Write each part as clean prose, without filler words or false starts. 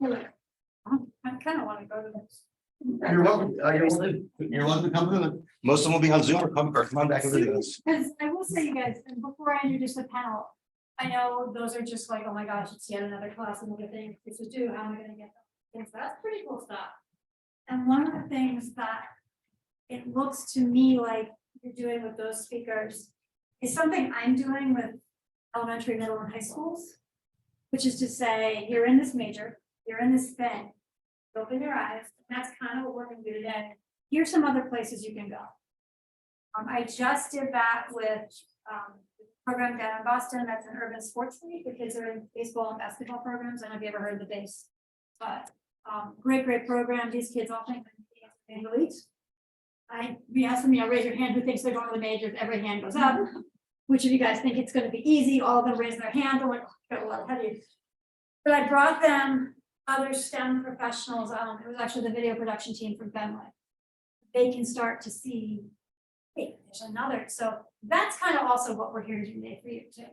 I kind of want to go to this. You're welcome. You're welcome to come to them. Most of them will be on Zoom or come on back and visit us. Because I will say, you guys, and before I introduce the panel, I know those are just like, oh my gosh, it's yet another class and everything. This is due. How am I going to get them? So that's pretty cool stuff. And one of the things that it looks to me like you're doing with those speakers is something I'm doing with elementary, middle, and high schools, which is to say, you're in this major, you're in this thing, open your eyes. That's kind of what we're going to do today. Here's some other places you can go. I just did that with the program down in Boston. That's an urban sports league. The kids are in baseball and basketball programs. I don't know if you ever heard of the base, but great program. These kids all think they're in the leagues. We asked them, raise your hand who thinks they're going to the majors. Every hand goes up. Which of you guys think it's going to be easy? All of them raise their hand. I'm like, got a lot of headaches. But I brought them other STEM professionals. It was actually the video production team from Benway. They can start to see, hey, there's another. So that's kind of also what we're here to do today for you too.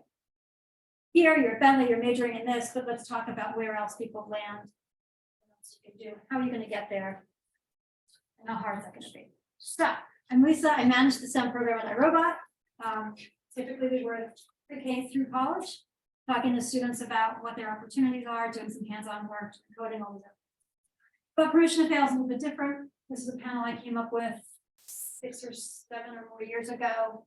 Here, you're at Bentley, you're majoring in this, but let's talk about where else people land. What else you can do? How are you going to get there? And how hard is that going to be? So I'm Lisa. I manage the STEM program at iRobot. Typically, we work pre-K through college, talking to students about what their opportunities are, doing some hands-on work, coding, all of that. But permission to fail is a little bit different. This is a panel I came up with 6 or 7 or more years ago.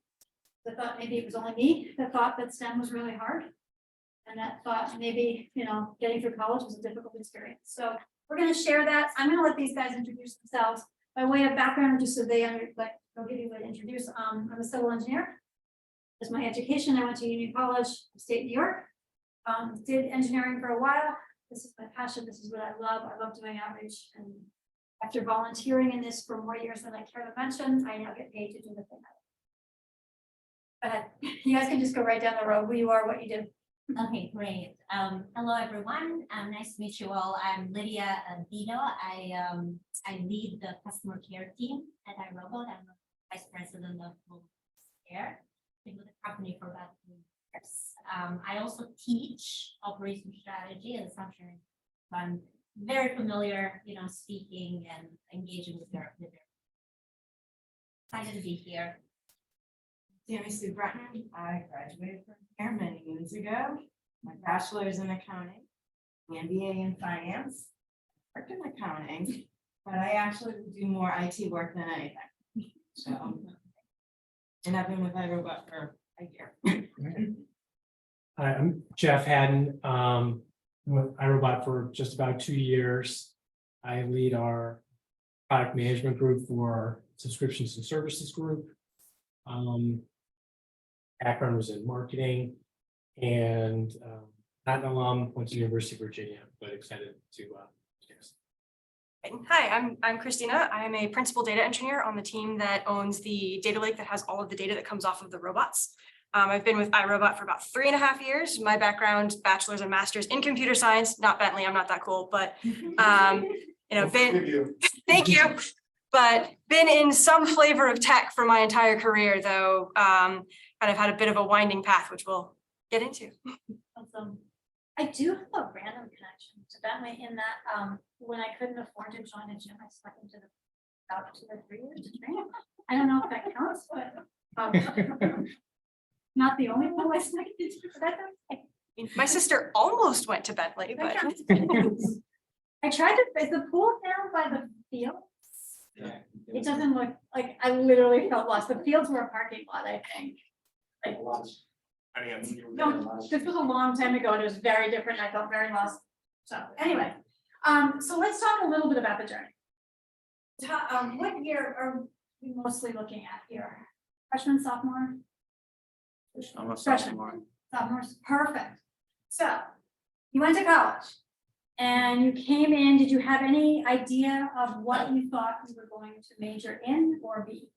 I thought maybe it was only me that thought that STEM was really hard, and that thought maybe getting through college was a difficult experience. So we're going to share that. I'm going to let these guys introduce themselves by way of background, just so they'll give you a way to introduce. I'm a civil engineer. As my education, I went to Union College, upstate New York. Did engineering for a while. This is my passion. This is what I love. I love doing outreach. And after volunteering in this for more years than I care to mention, I now get paid to do the thing. But you guys can just go right down the road. Who you are, what you do. Okay, great. Hello, everyone. Nice to meet you all. I'm Lydia Dino. I lead the customer care team at iRobot. I'm the vice president of global care. Been with the company for about 3 years. I also teach operation strategy and assumption. So I'm very familiar, speaking and engaging with their. Excited to be here. Tammy Sue Bretton. I graduated from here many years ago. My bachelor's in accounting, my MBA in finance. I work in accounting, but I actually do more IT work than anything. So, and I've been with iRobot for a year. Hi, I'm Jeff Haddon. With iRobot for just about 2 years. I lead our product management group for our subscriptions and services group. Background was in marketing and not an alum, went to the University of Virginia, but excited to yes. Hi, I'm Christina. I'm a principal data engineer on the team that owns the data lake that has all of the data that comes off of the robots. I've been with iRobot for about 3.5 years. My background, bachelor's and master's in computer science, not Bentley, I'm not that cool, but thank you. But been in some flavor of tech for my entire career, though kind of had a bit of a winding path, which we'll get into. Awesome. I do have a random connection to Bentley in that when I couldn't afford to join a gym, I stuck into the about 2 or 3 years to train. I don't know if that counts, but not the only one I stuck into. But that's okay. My sister almost went to Bentley, but I tried to. Is the pool down by the field? Yeah. It doesn't look like. I literally felt lost. The fields were a parking lot, I think. Like, no, this was a long time ago and it was very different. I felt very lost. So anyway, so let's talk a little bit about the journey. What year are we mostly looking at here? Freshman, sophomore? I'm a Freshman. Sophomores, perfect. So you went to college and you came in. Did you have any idea of what you thought you were going to major in or be?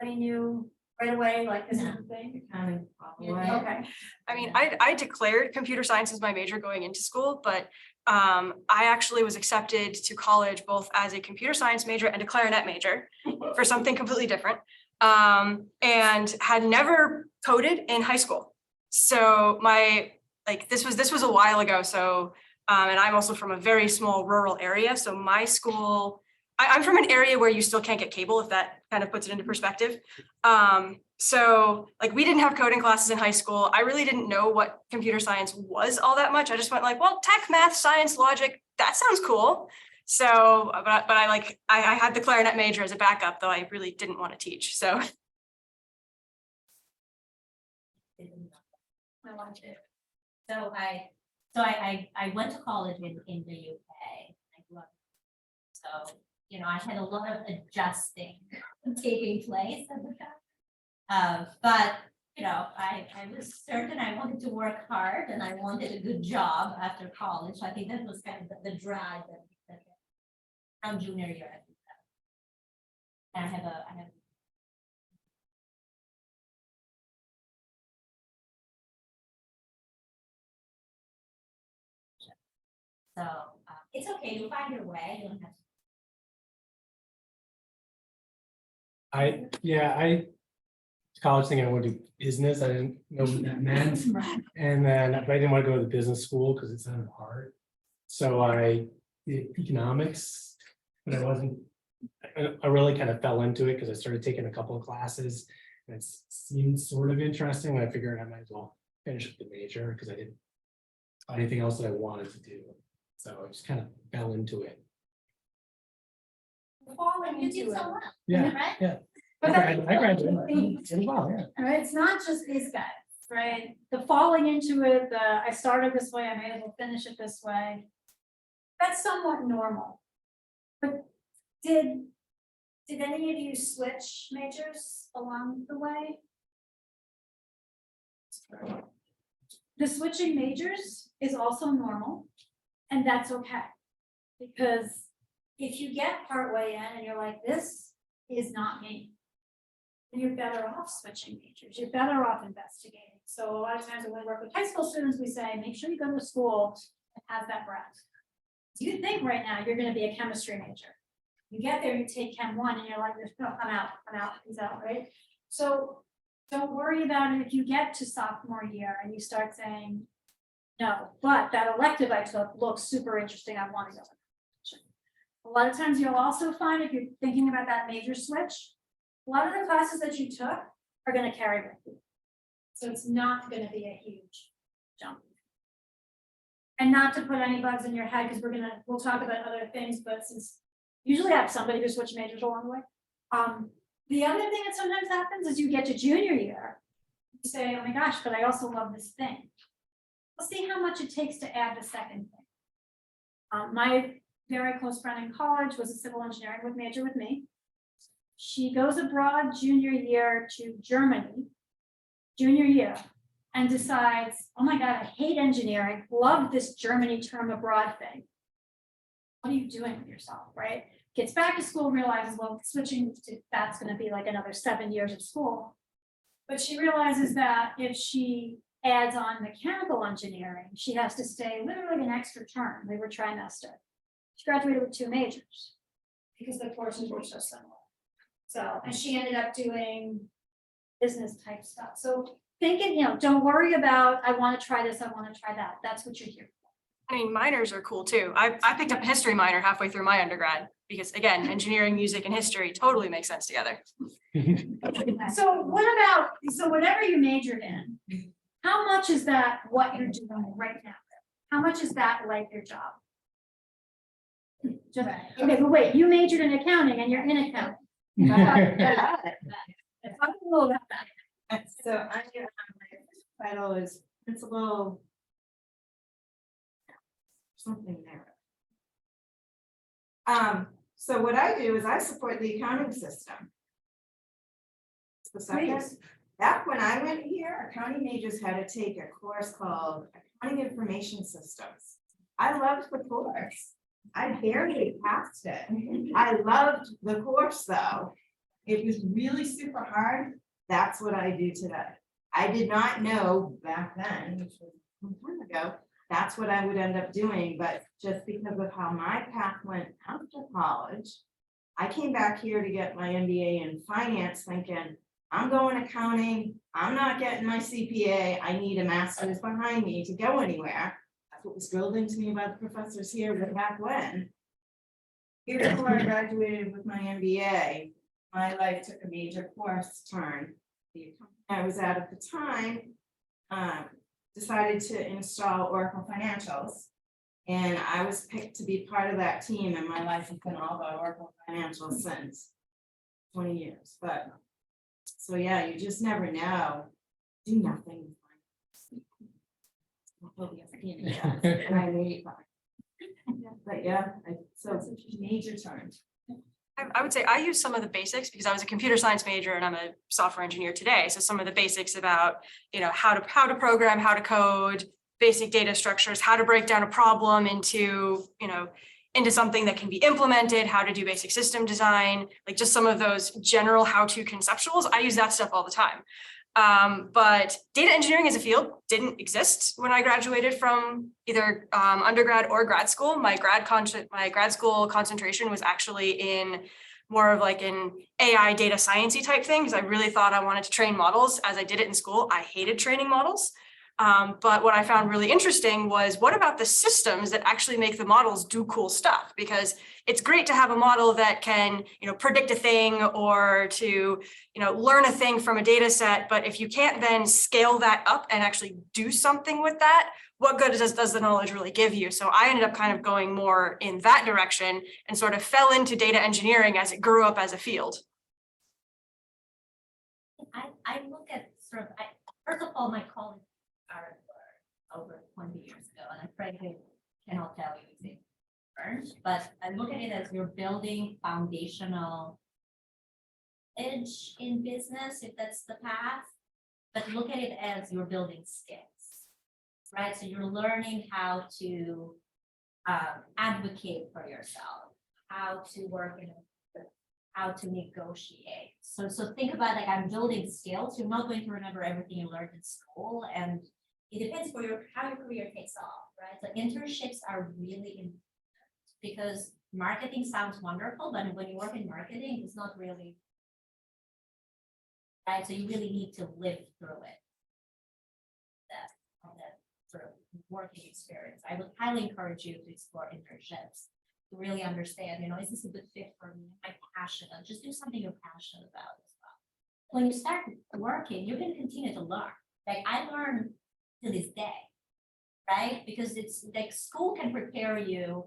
Anybody knew right away, like this is the thing? Accounting, probably. Okay. I mean, I declared computer science as my major going into school, but I actually was accepted to college both as a computer science major and a clarinet major for something completely different, and had never coded in high school. So this was a while ago. So And I'm also from a very small rural area, so my school, I'm from an area where you still can't get cable, if that kind of puts it into perspective. So like we didn't have coding classes in high school. I really didn't know what computer science was all that much. I just went like, well, tech, math, science, logic, that sounds cool. So, but I had the clarinet major as a backup, though I really didn't want to teach, so. I want to. So I went to college in the UK. I grew up. So, you know, I had a lot of adjusting taking place at the time. But, you know, I was certain I wanted to work hard and I wanted a good job after college. I think that was kind of the drive that from junior year. I think that. And I have so it's okay, you'll find your way, you don't have to. I college thinking I wanted to do business. I didn't know what that meant. And then but I didn't want to go to the business school because it sounded hard. So I did economics, but I really kind of fell into it because I started taking a couple of classes. And it seemed sort of interesting. And I figured I might as well finish with the major because I didn't find anything else that I wanted to do. So I just kind of fell into it. Falling You did into so it. well, Yeah, right? yeah. But I that- graduated as well, yeah. All right, it's not just these guys, right? The falling into it, I started this way, I may as well finish it this way. That's somewhat normal. But did any of you switch majors along the way? The switching majors is also normal, and that's okay. Because if you get partway in and you're like, this is not me, then you're better off switching majors, you're better off investigating. So a lot of times when we work with high school students, we say, make sure you go to school and have that breadth. You think right now you're gonna be a chemistry major. You get there, you take Chem 1 and you're like, no, I'm out, he's out, right? So don't worry about it if you get to sophomore year and you start saying, no, but that elective I took looks super interesting, I want to go. A lot of times you'll also find if you're thinking about that major switch, a lot of the classes that you took are going to carry with you. So it's not going to be a huge jump. And not to put any bugs in your head, because we'll talk about other things, but since usually I have somebody who switched majors along the way. The other thing that sometimes happens is you get to junior year, you say, oh my gosh, but I also love this thing. We'll see how much it takes to add the second thing. My very close friend in college was a civil engineering major with me. She goes abroad junior year to Germany, junior year, and decides, oh my God, I hate engineering, love this Germany term abroad thing. What are you doing with yourself, right? Gets back to school, realizes, well, switching to that's going to be like another 7 years of school. But she realizes that if she adds on mechanical engineering, she has to stay literally an extra term. They were trimester. She graduated with 2 majors because the courses were so similar. So, and she ended up doing business type stuff. So thinking, don't worry about, I want to try this, I want to try that. That's what you're here for. I mean, minors are cool too. I picked up a history minor halfway through my undergrad because again, engineering, music and history totally make sense together. So whatever you majored in, how much is that what you're doing right now? How much is that like your job? Just, okay, but wait, you majored in accounting and you're in accounting. Talk a little about that. So my title is principal. Something there. So what I do is I support the accounting system. So Please. back when I went here, accounting majors had to take a course called Accounting Information Systems. I loved the course. I barely passed it. I loved the course though. It was really super hard. That's what I do today. I did not know back then, which was some time ago, that's what I would end up doing, but just because of how my path went after college, I came back here to get my MBA in finance thinking, I'm going accounting, I'm not getting my CPA, I need a master's behind me to go anywhere. That's what was building to me about the professors here, but back when. Years before I graduated with my MBA, my life took a major course turn. The company I was at the time decided to install Oracle Financials. And I was picked to be part of that team, and my life has been all about Oracle Financials since 20 years. But so yeah, you just never know. Do nothing. And I wait. But yeah, so it's a major turn. I would say I use some of the basics because I was a computer science major and I'm a software engineer today. So some of the basics about, how to program, how to code, basic data structures, how to break down a problem into something that can be implemented, how to do basic system design, like just some of those general how-to conceptuals. I use that stuff all the time. But data engineering as a field didn't exist when I graduated from either undergrad or grad school. My grad school concentration was actually in more of like an AI data sciencey type thing, because I really thought I wanted to train models. As I did it in school, I hated training models. But what I found really interesting was, what about the systems that actually make the models do cool stuff? Because it's great to have a model that can, predict a thing or to, learn a thing from a data set. But if you can't then scale that up and actually do something with that, what good does the knowledge really give you? So I ended up kind of going more in that direction and sort of fell into data engineering as it grew up as a field. I look at first of all, my college started over 20 years ago, and I frankly cannot tell you if it but I look at it as you're building foundational edge in business, if that's the path, but look at it as you're building skills, right? So you're learning how to advocate for yourself, how to work how to negotiate. So think about, like, I'm building skills. You're not going to remember everything you learned in school, and it depends how your career takes off, right? So internships are really important because marketing sounds wonderful, but when you work in marketing, it's not really, right? So you really need to live through it. That sort of working experience. I would highly encourage you to explore internships to really understand, is this a good fit for me? Am I passionate? Just do something you're passionate about as well. When you start working, you're going to continue to learn. Like, I learn to this day, right? Because it's like school can prepare you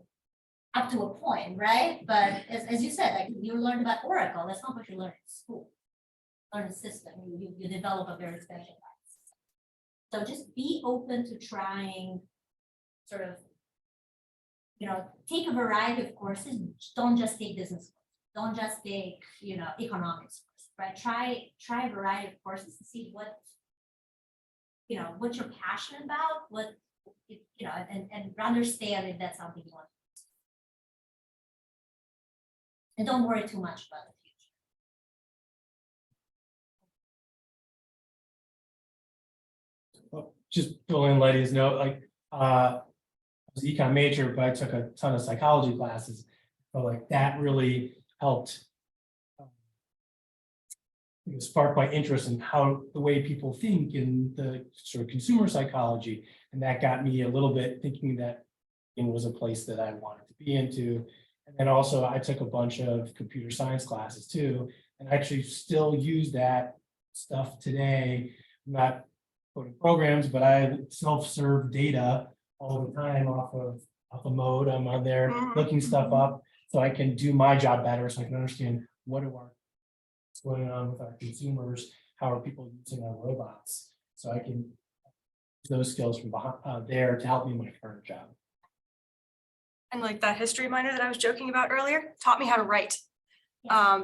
up to a point, right? But as you said, like, you learn about Oracle, that's not what you learn in school. You learn a system, you develop a very specialized system. So just be open to trying sort of, take a variety of courses. Don't just take business courses. Don't just take, economics courses, right? Try a variety of courses to see what you're passionate about, and understand if that's something you want to do. And don't worry too much about the future. Just pulling Letty's note, like, I was an econ major, but I took a ton of psychology classes. So like that really helped spark my interest in how the way people think in the sort of consumer psychology. And that got me a little bit thinking that it was a place that I wanted to be into. And then also I took a bunch of computer science classes too, and I actually still use that stuff today. I'm not coding programs, but I self-serve data all the time off of mode. I'm on there looking stuff up so I can do my job better, so I can understand what's going on with our consumers, how are people using our robots, so I can use those skills from behind there to help me in my current job. And like that history minor that I was joking about earlier taught me how to write.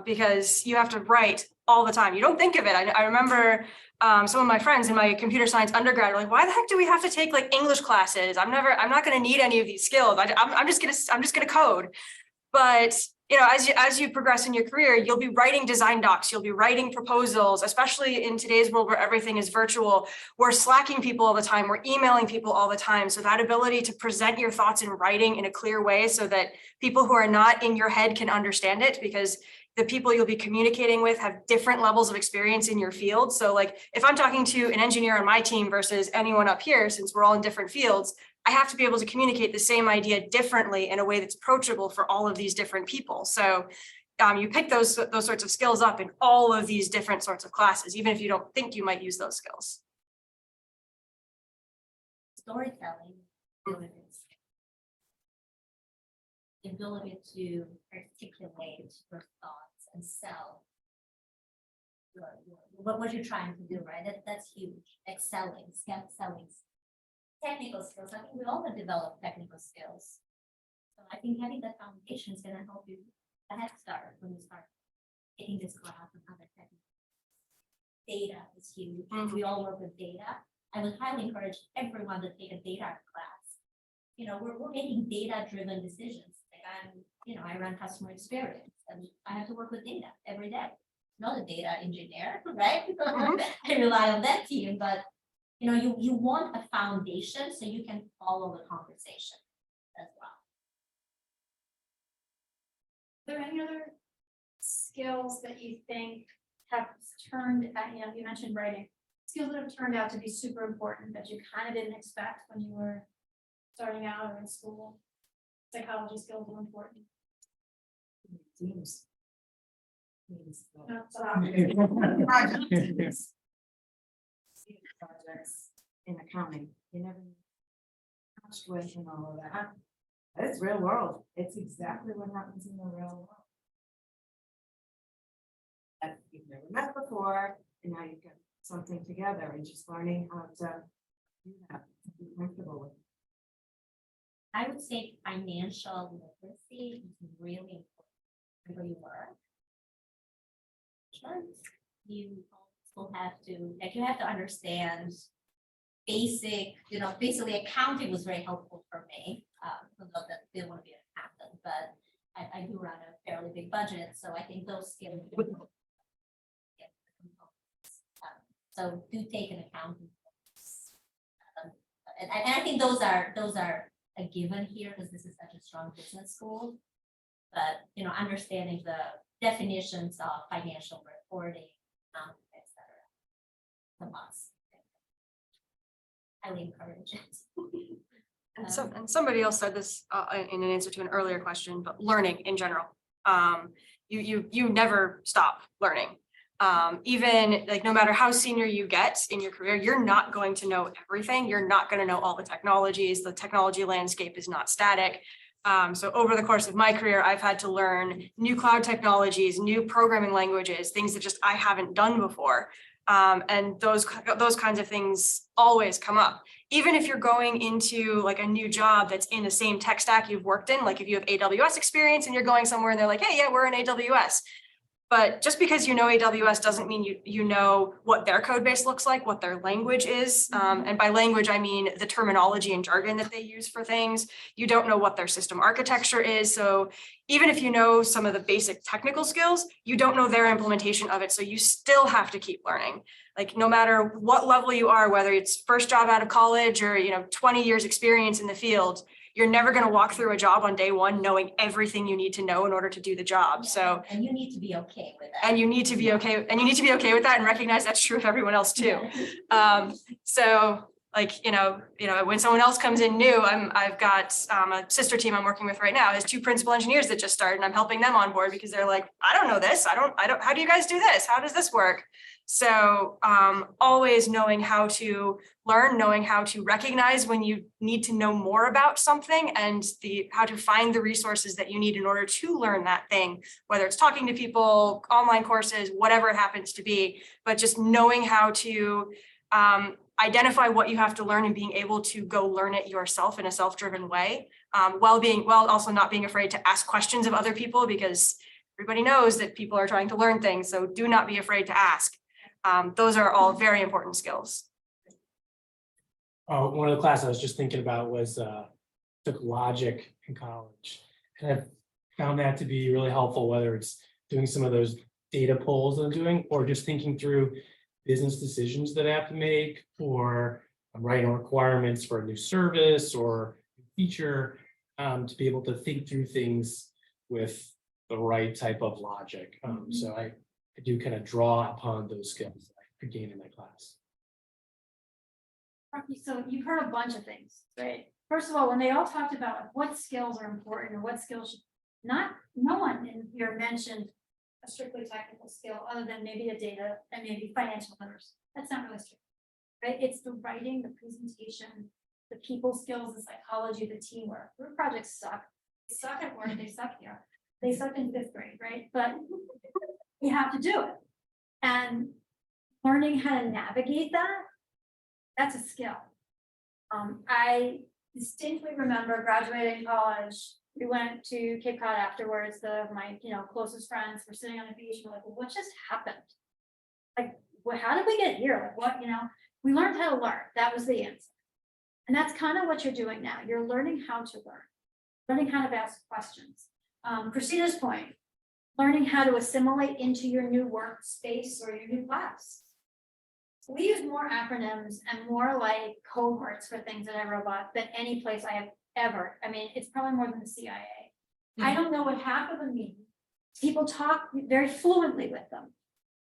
Because you have to write all the time. You don't think of it. I remember some of my friends in my computer science undergrad were like, why the heck do we have to take like English classes? I'm not going to need any of these skills. I'm just going to code. But as you progress in your career, you'll be writing design docs, you'll be writing proposals, especially in today's world where everything is virtual. We're Slacking people all the time, we're emailing people all the time. So that ability to present your thoughts in writing in a clear way so that people who are not in your head can understand it, because the people you'll be communicating with have different levels of experience in your field. So like if I'm talking to an engineer on my team versus anyone up here, since we're all in different fields, I have to be able to communicate the same idea differently in a way that's approachable for all of these different people. So you pick those sorts of skills up in all of these different sorts of classes, even if you don't think you might use those skills. Storytelling, the ability to articulate your thoughts and sell what you're trying to do, right? That's huge. Excelling, selling. Technical skills. I think we all have developed technical skills. So I think having that foundation is going to help you a head start when you start taking this class and other technical. Data is huge. We all work with data. I would highly encourage everyone to take a data class. You know, we're making data-driven decisions. Like I run customer experience, and I have to work with data every day. Not a data engineer, right? I rely on that team, but you know, you want a foundation so you can follow the conversation as well. Are there any other skills that you think have turned out, you know, you mentioned writing, skills that have turned out to be super important that you kind of didn't expect when you were starting out or in school? Psychology skills are important. Teams. No, so Projects in accounting, you never touched with and all of that. But it's real world. It's exactly what happens in the real world. That you've never met before, and now you've got something together and just learning how to do that, to be comfortable with. I would say financial literacy is really important where you work. You also have to, like, you have to understand basic, you know, basically accounting was very helpful for me. Although that didn't want to be an accountant, but I do run a fairly big budget, so I think those skills. So do take an accounting course. And I think those are a given here because this is such a strong business school. But you know, understanding the definitions of financial reporting, etc. The must. Highly encourage it. And somebody else said this in an answer to an earlier question, but learning in general. You never stop learning. Even like no matter how senior you get in your career, you're not going to know everything. You're not going to know all the technologies. The technology landscape is not static. So over the course of my career, I've had to learn new cloud technologies, new programming languages, things that just I haven't done before. And those kinds of things always come up. Even if you're going into like a new job that's in the same tech stack you've worked in, like if you have AWS experience and you're going somewhere and they're like, hey, yeah, we're in AWS. But just because you know AWS doesn't mean you know what their code base looks like, what their language is. And by language, I mean the terminology and jargon that they use for things. You don't know what their system architecture is. So even if you know some of the basic technical skills, you don't know their implementation of it. So you still have to keep learning. Like no matter what level you are, whether it's first job out of college or 20 years experience in the field, you're never going to walk through a job on day one knowing everything you need to know in order to do the job. So and you need to be okay with that. And you need to be okay with that and recognize that's true of everyone else too. So like, when someone else comes in new, I've got a sister team I'm working with right now. There's 2 principal engineers that just started and I'm helping them on board because they're like, I don't know this. I don't, how do you guys do this? How does this work? So always knowing how to learn, knowing how to recognize when you need to know more about something and how to find the resources that you need in order to learn that thing, whether it's talking to people, online courses, whatever it happens to be, but just knowing how to identify what you have to learn and being able to go learn it yourself in a self-driven way, while also not being afraid to ask questions of other people because everybody knows that people are trying to learn things. So do not be afraid to ask. Those are all very important skills. One of the classes I was just thinking about was took logic in college. And I found that to be really helpful, whether it's doing some of those data polls I'm doing, or just thinking through business decisions that I have to make, or I'm writing requirements for a new service or feature, to be able to think through things with the right type of logic. So I do kind of draw upon those skills that I could gain in my class. So you've heard a bunch of things, right? first of all, when they all talked about like, what skills are important or what skills, no one in here mentioned a strictly technical skill other than maybe a data and maybe financial literacy. That's not really strict, right? It's the writing, the presentation, the people skills, the psychology, the teamwork. Group projects suck. They suck at work, they suck here. They suck in 5th grade, right? But you have to do it. And learning how to navigate that, that's a skill. I distinctly remember graduating college. We went to Cape Cod afterwards. My closest friends were sitting on the beach. We're like, well, what just happened? Like, how did we get here? Like, we learned how to learn. That was the answer. And that's kind of what you're doing now. You're learning how to learning how to ask questions. Christina's point, learning how to assimilate into your new workspace or your new class. We use more acronyms and more like cohorts for things at iRobot than any place I have ever. I mean, it's probably more than the CIA. I don't know what half of them mean. People talk very fluently with them.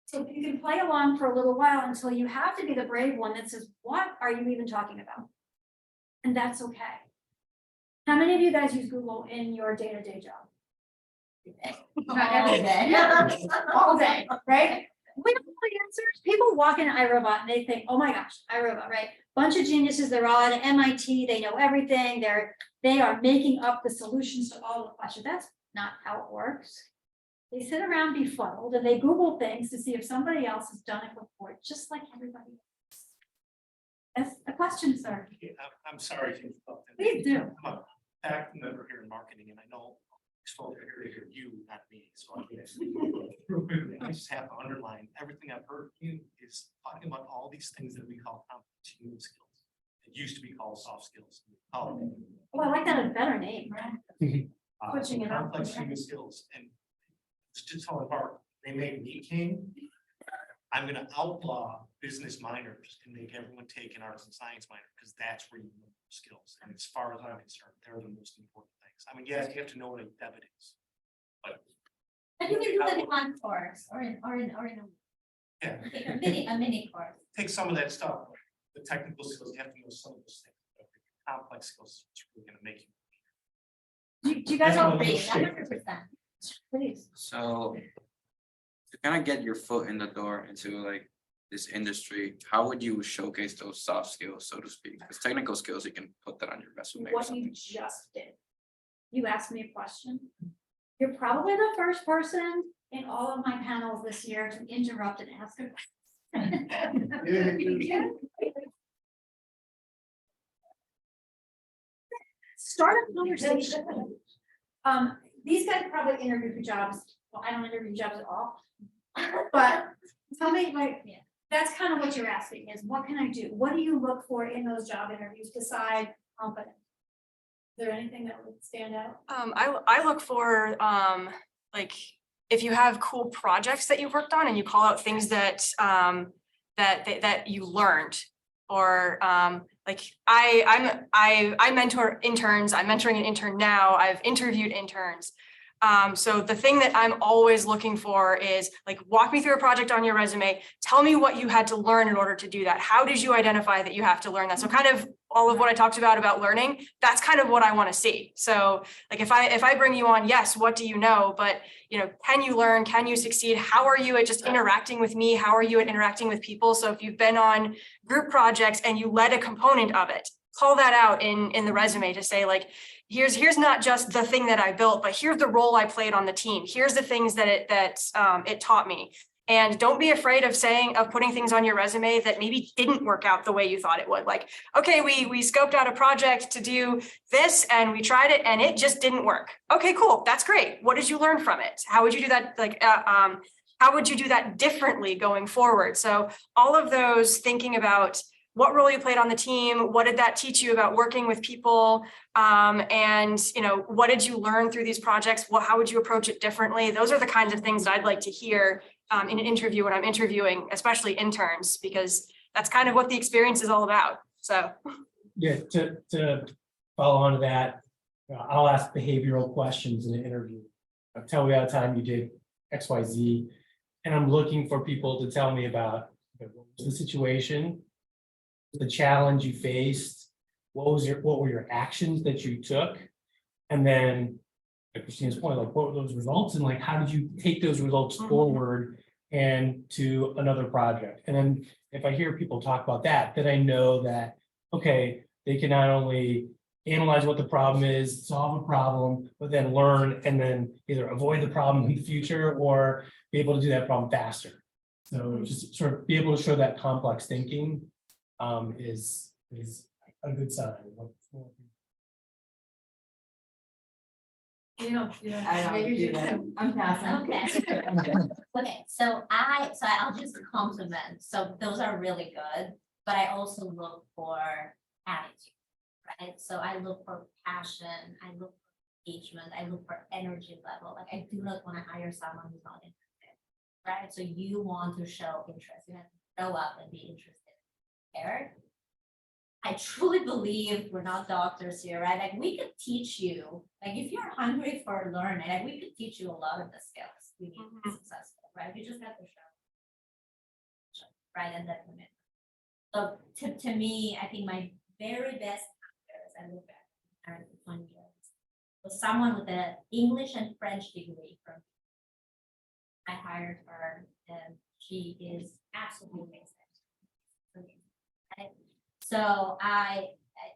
So you can play along for a little while until you have to be the brave one that says, what are you even talking about? And that's okay. How many of you guys use Google in your day-to-day job? Not every day. All day, right? We don't know the answers. People walk in iRobot and they think, oh my gosh, iRobot, right? Bunch of geniuses, they're all at MIT, they know everything, they are making up the solutions to all the questions. That's not how it works. They sit around befuddled and they Google things to see if somebody else has done it before, just like everybody else. That's a question, sir. I'm sorry to interrupt. Please do. I'm a fact member here in marketing, and I know we're supposed to hear you, not me, so I just have to underline, everything I've heard from you is talking about all these things that we call complex human skills. It used to be called soft skills. Oh, I like that, a better name, right? Switching it up. Complex human skills, and it's just telling Mark, they made me king. I'm gonna outlaw business minors and make everyone take an arts and science minor, because that's where you learn skills. And as far as I'm concerned, they're the most important things. I mean, yes, you have to know what a debit is. But And you can do that in one course or in yeah, a mini course. take some of that stuff, the technical skills, you have to know some of those things. But the complex skills, it's really gonna make you. Do you guys all Agree. agree? 100%. Please. So to kind of get your foot in the door into like this industry, how would you showcase those soft skills, so to speak? Because technical skills, you can put that on your resume or What you something. just did. You asked me a question. You're probably the first person in all of my panels this year to interrupt and ask a question. Start a conversation. These guys probably interview for jobs. Well, I don't interview jobs at all. But tell me, like, that's kind of what you're asking is, what can I do? What do you look for in those job interviews beside confidence? Is there anything that would stand out? I look for, like, if you have cool projects that you've worked on and you call out things that, that you learned. Or, like, I mentor interns, I'm mentoring an intern now, I've interviewed interns. So the thing that I'm always looking for is like, walk me through a project on your resume. Tell me what you had to learn in order to do that. How did you identify that you have to learn that? So kind of all of what I talked about learning, that's kind of what I want to see. So like, if I bring you on, yes, what do you know? But can you learn? Can you succeed? How are you at just interacting with me? How are you at interacting with people? So if you've been on group projects and you led a component of it, call that out in the resume to say like, here's not just the thing that I built, but here's the role I played on the team. Here's the things that it taught me. And don't be afraid of putting things on your resume that maybe didn't work out the way you thought it would. Like, okay, we scoped out a project to do this and we tried it and it just didn't work. Okay, cool. That's great. What did you learn from it? How would you do that? Like, how would you do that differently going forward? So all of those, thinking about what role you played on the team, what did that teach you about working with people? And what did you learn through these projects? How would you approach it differently? Those are the kinds of things that I'd like to hear in an interview when I'm interviewing, especially interns, because that's kind of what the experience is all about. So Yeah, to follow on to that, I'll ask behavioral questions in an interview. Tell me about a time you did X, Y, Z, and I'm looking for people to tell me about what was the situation, the challenge you faced, what were your actions that you took? And then, like Christina's point, like what were those results and like how did you take those results forward and to another project? And then if I hear people talk about that, then I know that, okay, they can not only analyze what the problem is, solve a problem, but then learn and then either avoid the problem in the future or be able to do that problem faster. So just sort of be able to show that complex thinking is a good sign. You know, I don't do that. I'm passing. Okay. Okay, so I'll just compliment, so those are really good, but I also look for attitude, right? So I look for passion, I look for engagement, I look for energy level, like I do not want to hire someone who's not interested, right? So you want to show interest, you have to show up and be interested, there. I truly believe we're not doctors here, right? Like we could teach you, like if you're hungry for learning, like we could teach you a lot of the skills we need to be successful, right? You just have to show, right? And that commitment. So to me, I think my very best hires, I look back at 20 years, was someone with an English and French degree from. I hired her, and she is absolutely amazing. Right? So I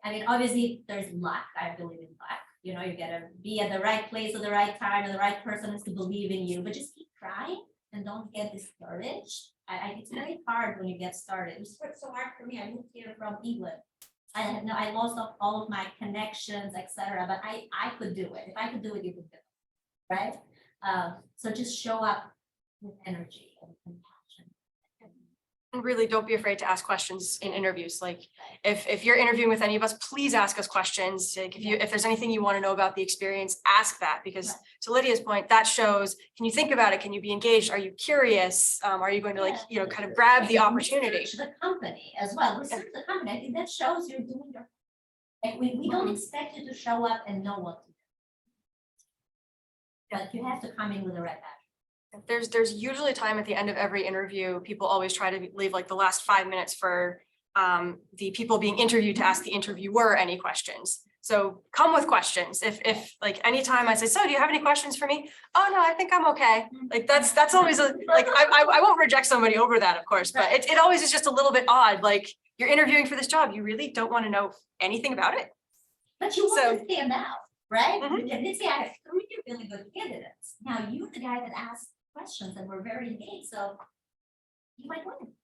mean, obviously there's luck. I believe in luck. You know, you gotta be at the right place at the right time, and the right person has to believe in you. But just keep trying and don't get discouraged. It's very hard when you get started. It was so hard for me. I moved here from England. I lost all of my connections, etc. But I could do it. If I could do it, you could do it, right? So just show up with energy and passion. And really, don't be afraid to ask questions in interviews. Like if you're interviewing with any of us, please ask us questions. Like if there's anything you want to know about the experience, ask that, because to Lydia's point, that shows, can you think about it? Can you be engaged? Are you curious? Are you going to kind of grab the opportunity? Research the company as well. Research the company. I think that shows you're doing your, like we don't expect you to show up and know what to do. But you have to come in with the right passion. There's usually a time at the end of every interview, people always try to leave like the last 5 minutes for the people being interviewed to ask the interviewer any questions. So come with questions. If like anytime I say, so do you have any questions for me? Oh, no, I think I'm okay. Like that's always like, I won't reject somebody over that, of course, but it always is just a little bit odd. Like you're interviewing for this job. You really don't want to know anything about it. But you want to stand out, right? Mhm. Let's say I have 3 really good candidates. Now you're the guy that asked questions and we're very engaged, so you might win.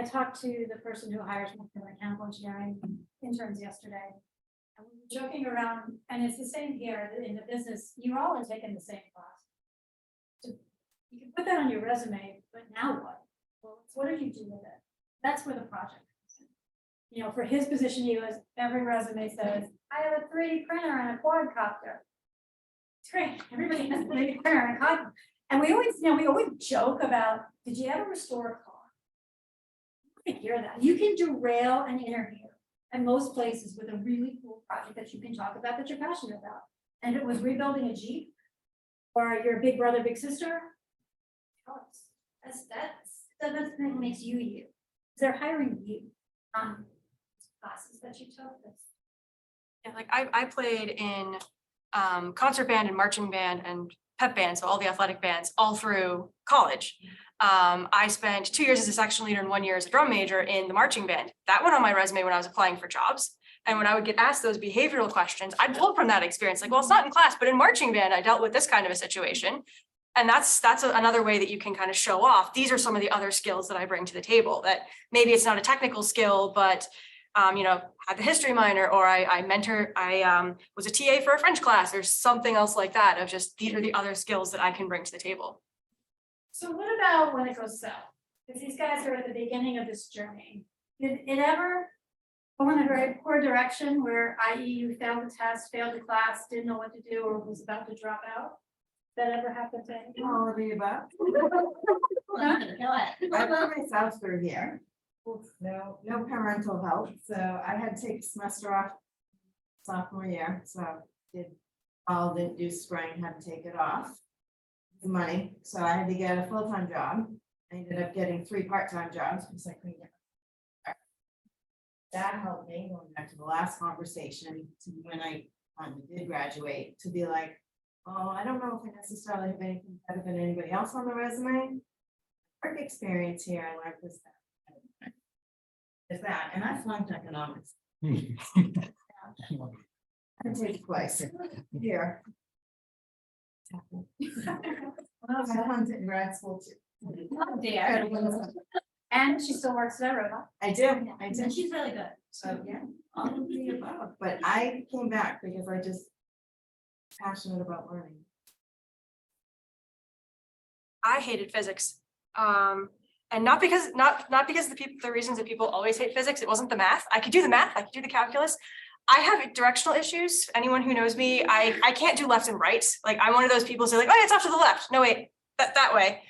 I talked to the person who hires me for mechanical engineering interns yesterday. And we were joking around, and it's the same here in the business, you're all taking the same class. So you can put that on your resume, but now what? Well, what do you do with it? That's where the project comes in. You know, for his position, he was, every resume says, I have a 3D printer and a quadcopter. It's great, everybody has a 3D printer and a quadcopter. And we always joke about, did you ever restore a car? I hear that. You can derail an interview at most places with a really cool project that you can talk about that you're passionate about. And if it was rebuilding a Jeep or your big brother, big sister, that's what makes you you. They're hiring you on classes that you took. Yeah, like I played in concert band and marching band and pep band, so all the athletic bands all through college. I spent 2 years as a section leader and 1 year as a drum major in the marching band. That went on my resume when I was applying for jobs. And when I would get asked those behavioral questions, I'd pull from that experience, like, well, it's not in class, but in marching band, I dealt with this kind of a situation. And that's another way that you can kind of show off. These are some of the other skills that I bring to the table, that maybe it's not a technical skill, but had the history minor, or I was a TA for a French class, or something else like that, of just, these are the other skills that I can bring to the table. So what about when it goes south? Because these guys are at the beginning of this journey. Did it ever go in a very poor direction where, i.e. you failed the test, failed the class, didn't know what to do, or was about to drop out? That ever happened to anyone? All of the above. I put myself through here. No parental help, so I had to take a semester off sophomore year, so didn't do spring, had to take it off. The money, so I had to get a full-time job. I ended up getting 3 part-time jobs because I couldn't get. That helped me going back to the last conversation to when I did graduate, to be like, oh, I don't know if I necessarily have anything better than anybody else on the resume. Work experience here, I learned this. That. Is that, and I flunked economics. I take it twice. Here. I flunked it in grad school too. Oh, dear. And she still works at iRobot. I do, I And did. she's really good. So, yeah, all of the above, but I came back because I just passionate about learning. I hated physics. And not because the reasons that people always hate physics, it wasn't the math. I could do the math, I could do the calculus. I have directional issues. Anyone who knows me, I can't do left and right. Like, I'm one of those people who say like, oh, it's off to the left. No, wait, that way.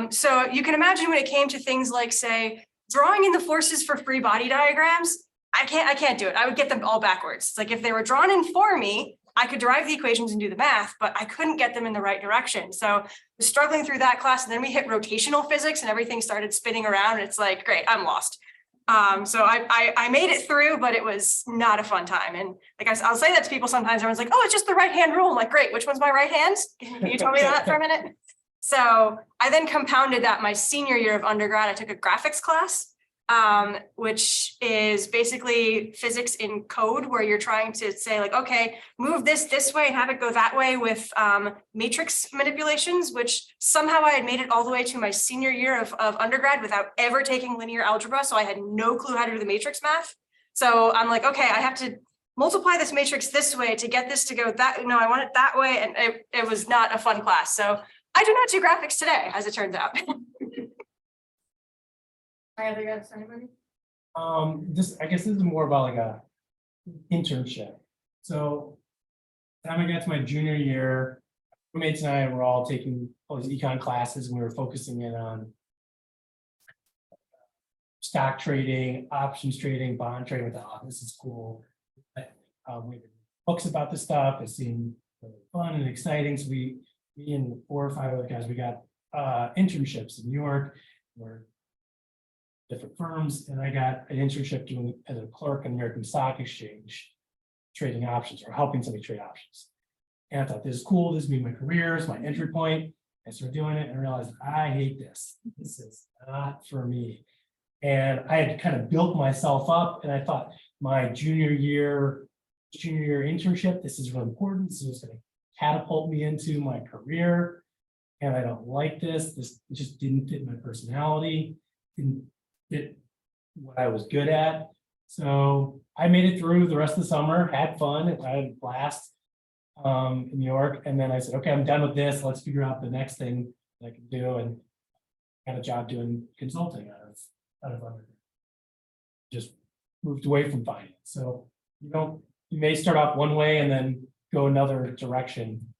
So you can imagine when it came to things like, say, drawing in the forces for free body diagrams, I can't do it. I would get them all backwards. It's like if they were drawn in for me, I could derive the equations and do the math, but I couldn't get them in the right direction. So I was struggling through that class, and then we hit rotational physics and everything started spinning around. And it's like, great, I'm lost. So I made it through, but it was not a fun time. And like I'll say that to people sometimes. Everyone's like, oh, it's just the right hand rule. I'm like, great, which one's my right hand? Can you tell me that for a minute? So I then compounded that my senior year of undergrad. I took a graphics class, which is basically physics in code, where you're trying to say like, okay, move this way and have it go that way with matrix manipulations, which somehow I had made it all the way to my senior year of undergrad without ever taking linear algebra. So I had no clue how to do the matrix math. So I'm like, okay, I have to multiply this matrix this way to get this to go that, no, I want it that way. And it was not a fun class. So I do not do graphics today, as it turns out. Other guys, anybody? I guess this is more about like a internship. So time I got to my junior year, roommates and I were all taking all these econ classes, and we were focusing in on stock trading, options trading, bond trading. With this is cool. We had books about this stuff. It seemed really fun and exciting. So me and 4 or 5 other guys, we got internships in New York, where different firms, and I got an internship doing as a clerk in American Stock Exchange, trading options or helping somebody trade options. And I thought, this is cool. This is my career, it's my entry point. I started doing it and realized I hate this. This is not for me. And I had kind of built myself up, and I thought my junior year internship, this is really important. This is going to catapult me into my career. And I don't like this. This just didn't fit my personality, didn't fit what I was good at. So I made it through the rest of the summer, had fun, I had a blast in New York. And then I said, okay, I'm done with this. Let's figure out the next thing that I can do. And got a job doing consulting out of undergrad. Just moved away from finance. So you may start off one way and then go another direction.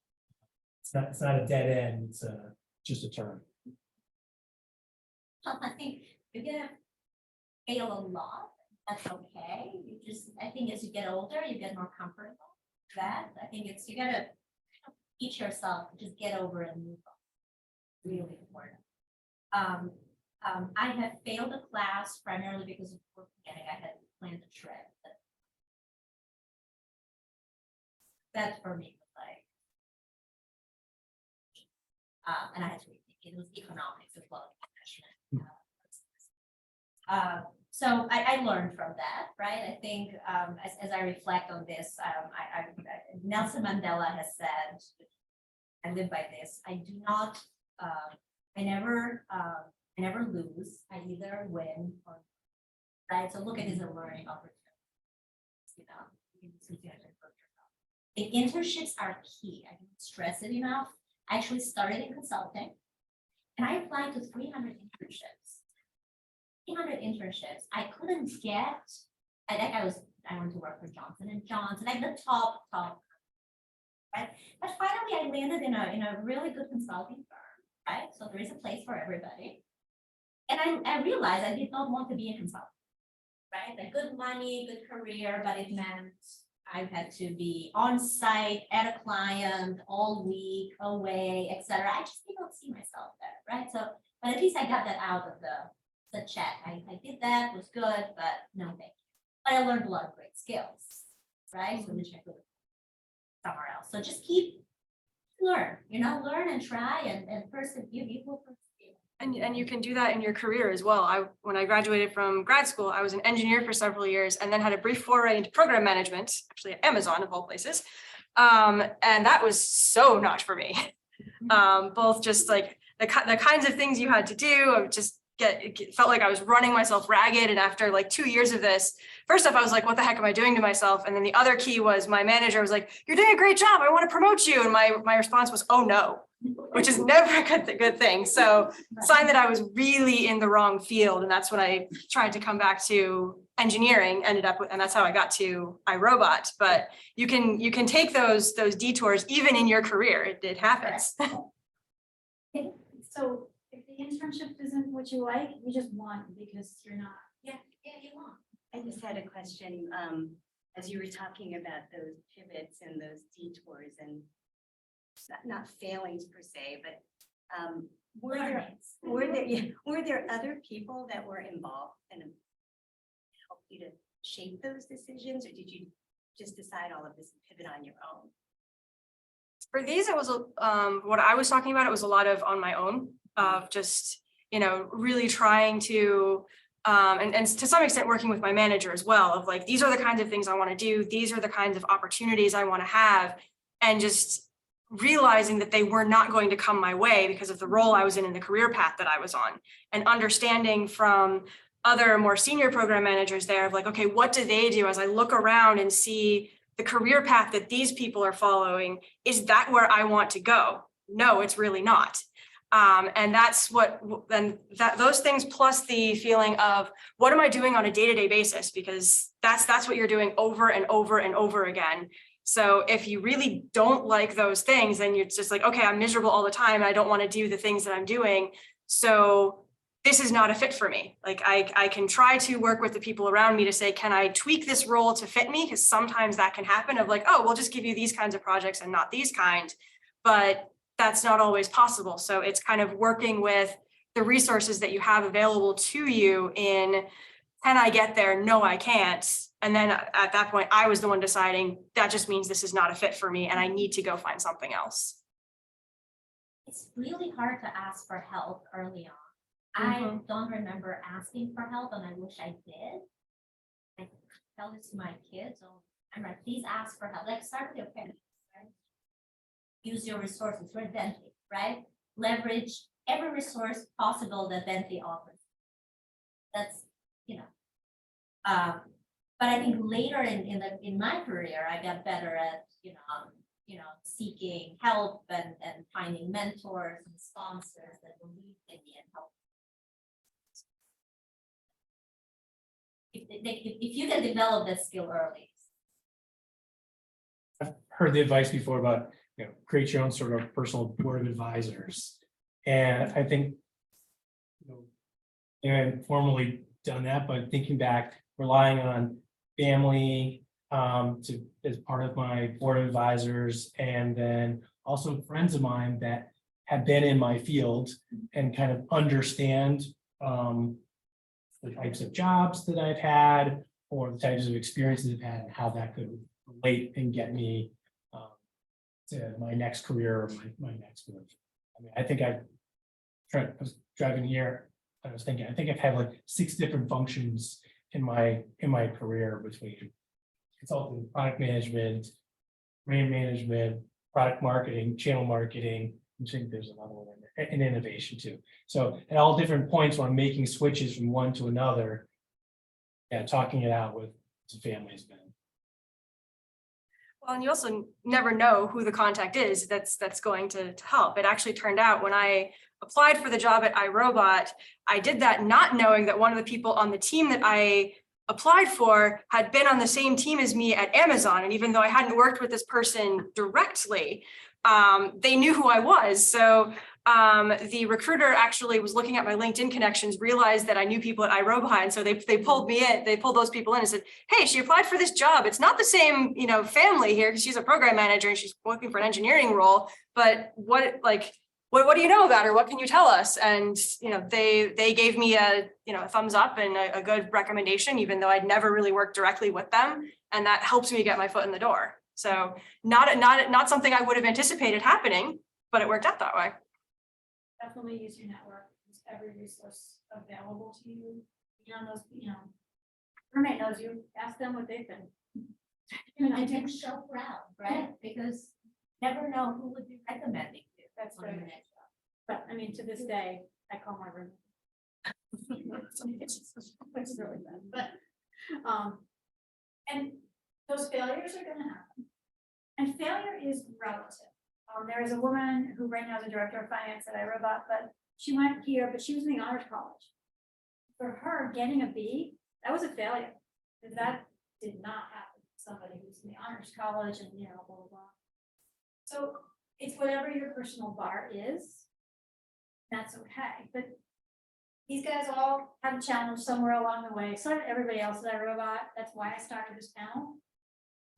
It's not a dead end, it's just a turn. I think you're gonna fail a lot. That's okay. I think as you get older, you get more comfortable with that. I think you gotta teach yourself to just get over and move on. Really important. I have failed a class primarily because of work getting. I had planned a trip. That for me was like, and I had to rethink it. It was economics as well. So I learned from that, right? I think as I reflect on this, Nelson Mandela has said, I live by this. I do not, I never lose. I either win or, right? So look at it as a learning opportunity. You know, the internships are key. I don't stress it enough. I actually started in consulting, and I applied to 300 internships. 300 internships. I couldn't get. I went to work for Johnson & Johnson, like the top, right? But finally, I landed in a really good consulting firm, right? So there is a place for everybody. And I realized I did not want to be a consultant, right? Like good money, good career, but it meant I had to be on site at a client all week, away, etc. I just did not see myself there, right? So, but at least I got that out of the chat. I did that, was good, but no thank you. But I learned a lot of great skills, right? So which I could somewhere else. So just learn, learn and try and persevere. You will persevere. And you can do that in your career as well. When I graduated from grad school, I was an engineer for several years and then had a brief foray into program management, actually at Amazon of all places. And that was so not for me. Both just like the kinds of things you had to do, it felt like I was running myself ragged. And after like 2 years of this, first off, I was like, what the heck am I doing to myself? And then the other key was my manager was like, you're doing a great job. I want to promote you. And my response was, oh no, which is never a good thing. So sign that I was really in the wrong field. And that's when I tried to come back to engineering, ended up with, and that's how I got to iRobot. But you can take those detours even in your career. It happens. So if the internship isn't what you like, you just want because you're not. Yeah, you want. I just had a question, as you were talking about those pivots and those detours and not failings per se, but were there other people that were involved and helped you to shape those decisions, or did you just decide all of this and pivot on your own? For these, it was what I was talking about. It was a lot of on my own, of just really trying to and to some extent working with my manager as well. Of like, these are the kinds of things I want to do. These are the kinds of opportunities I want to have, and just realizing that they were not going to come my way because of the role I was in the career path that I was on, and understanding from other more senior program managers there of like, okay, what do they do? As I look around and see the career path that these people are following, is that where I want to go? No, it's really not. And that's those things, plus the feeling of what am I doing on a day-to-day basis? Because that's what you're doing over and over and over again. So if you really don't like those things, then you're just like, okay, I'm miserable all the time. And I don't want to do the things that I'm doing. So this is not a fit for me. Like I can try to work with the people around me to say, can I tweak this role to fit me? Because sometimes that can happen of like, oh, we'll just give you these kinds of projects and not these kind, but that's not always possible. So it's kind of working with the resources that you have available to you in, can I get there? No, I can't. And then at that point, I was the one deciding that just means this is not a fit for me and I need to go find something else. It's really hard to ask for help early on. I don't remember asking for help, and I wish I did. I tell this to my kids, I'm like, please ask for help. Like, start with your parents, right? Use your resources. We're Bentley, right? Leverage every resource possible that Bentley offers. That's, but I think later in my career, I got better at, seeking help and finding mentors and sponsors that believe in me and help. If you can develop that skill early. I've heard the advice before about, create your own sort of personal board of advisors. And I think, I haven't formally done that, but thinking back, relying on family as part of my board of advisors, and then also friends of mine that have been in my field and kind of understand the types of jobs that I've had or the types of experiences I've had and how that could relate and get me to my next career or my next move. I mean, I think I was driving here. I was thinking, I think I've had like 6 different functions in my career between consulting, product management, brand management, product marketing, channel marketing. I think there's another one in there, and innovation too. So at all different points when I'm making switches from one to another, talking it out with the family has been. Well, and you also never know who the contact is that's going to help. It actually turned out when I applied for the job at iRobot, I did that not knowing that one of the people on the team that I applied for had been on the same team as me at Amazon. And even though I hadn't worked with this person directly, they knew who I was. So the recruiter actually was looking at my LinkedIn connections, realized that I knew people at iRobot. And so they pulled me in, they pulled those people in and said, hey, she applied for this job. It's not the same, what family here, because she's a program manager and she's working for an engineering role. But what what do you know about her? What can you tell us? And, they gave me a thumbs up and a good recommendation, even though I'd never really worked directly with them. And that helps me get my foot in the door. So not something I would have anticipated happening, but it worked out that way. Definitely use your network, use every resource available to you. Roommate knows you, ask them what they think. And I didn't show proud, right? Because never know who would be recommending you. That's on your right. next job. But I mean, to this day, I call my roommate. It's really bad, but, and those failures are gonna happen. And failure is relative. There is a woman who right now is a director of finance at iRobot, but she went here, but she was in the honors college. For her, getting a B, that was a failure. And that did not happen to somebody who's in the honors college and, blah, blah, blah. So it's whatever your personal bar is, that's okay. But these guys all have a challenge somewhere along the way. So did everybody else at iRobot. That's why I started this panel.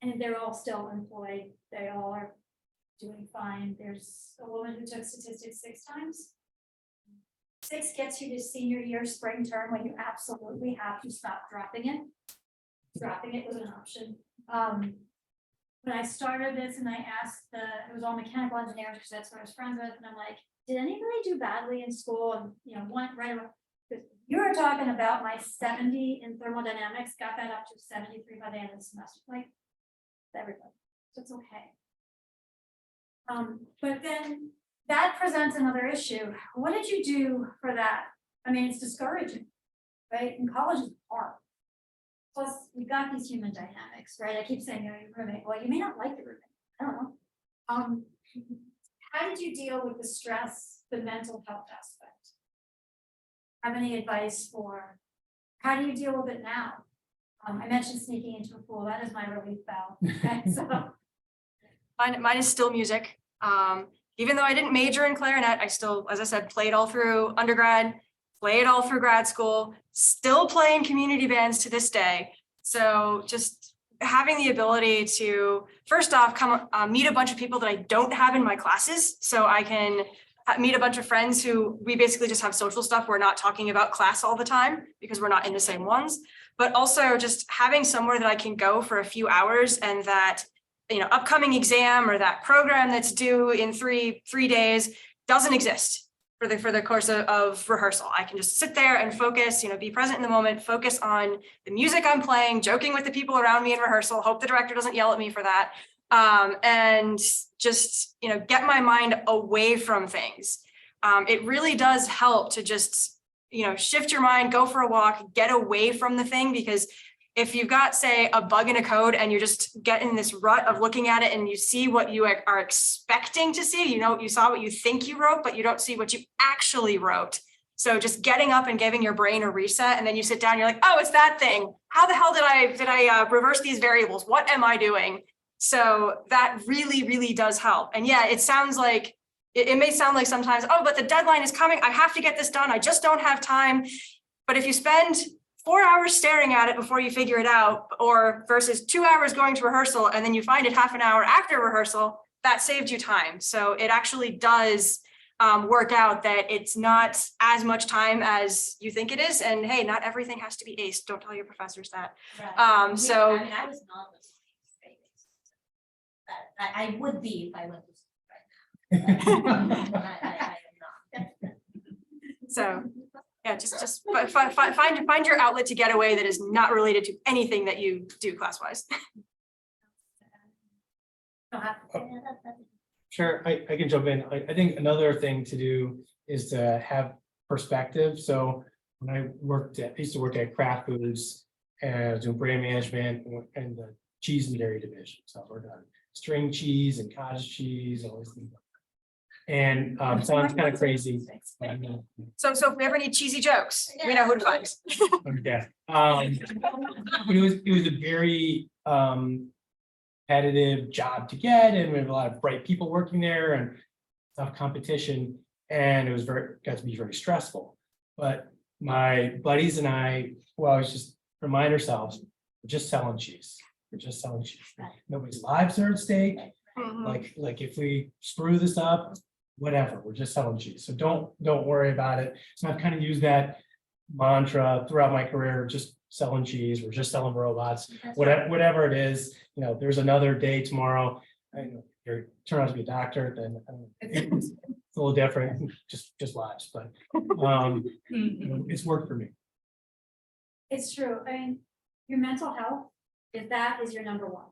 And they're all still employed. They all are doing fine. There's a woman who took statistics 6 times. 6 gets you to senior year spring term when you absolutely have to stop dropping it. Dropping it was an option. When I started this and I asked it was all mechanical engineers because that's what I was friends with, and I'm like, did anybody do badly in school? And one right away, because you were talking about my 70 in thermodynamics, got that up to 73 by the end of the semester. Like everybody, so it's okay. But then that presents another issue. What did you do for that? I mean, it's discouraging, right? And college is hard. Plus, we've got these human dynamics, right? I keep saying, your roommate. Well, you may not like the roommate. I don't know. How did you deal with the stress, the mental health aspect? Have any advice for how do you deal with it now? I mentioned sneaking into a pool. That is my relief valve. Okay, so. Mine is still music. Even though I didn't major in clarinet, I still, as I said, played all through undergrad, played all through grad school, still play in community bands to this day. So just having the ability to, first off, come meet a bunch of people that I don't have in my classes. So I can meet a bunch of friends who we basically just have social stuff. We're not talking about class all the time because we're not in the same ones, but also just having somewhere that I can go for a few hours and that upcoming exam or that program that's due in three days doesn't exist for the course of rehearsal. I can just sit there and focus, be present in the moment, focus on the music I'm playing, joking with the people around me in rehearsal, hope the director doesn't yell at me for that. And just, get my mind away from things. It really does help to just, shift your mind, go for a walk, get away from the thing, because if you've got, say, a bug in a code and you just get in this rut of looking at it and you see what you are expecting to see, you saw what you think you wrote, but you don't see what you actually wrote. So just getting up and giving your brain a reset, and then you sit down, you're like, oh, it's that thing. How the hell did I reverse these variables? What am I doing? So that really, really does help. And yeah, it sounds like, it may sound like sometimes, oh, but the deadline is coming. I have to get this done. I just don't have time. But if you spend 4 hours staring at it before you figure it out, or versus 2 hours going to rehearsal and then you find it half an hour after rehearsal, that saved you time. So it actually does work out that it's not as much time as you think it is. And hey, not everything has to be aced. Don't tell your professors that. Right. I I was not I would be if I went to school right now. I am not. So yeah, just find your outlet to get away that is not related to anything that you do class-wise. Sure, I can jump in. I think another thing to do is to have perspective. So when I used to work at Kraft Foods and I was doing brand management and the cheese and dairy division. So I worked on string cheese and cottage cheese, all these things. And sounds kind of crazy. So if we ever need cheesy jokes, we know who to find. Okay. It was a very competitive job to get, and we have a lot of bright people working there and tough competition, and it was got to be very stressful. But my buddies and I, always just remind ourselves, we're just selling cheese. We're just selling cheese. Nobody's lives are at stake. Like if we screw this up, whatever, we're just selling cheese. So don't worry about it. So I've kind of used that mantra throughout my career, just selling cheese, we're just selling robots, That's whatever it is, there's another day tomorrow. You're turn out to be a doctor, then it's a little different, just lives, but it's worked for me. It's true. I mean, your mental health, if that is your number one.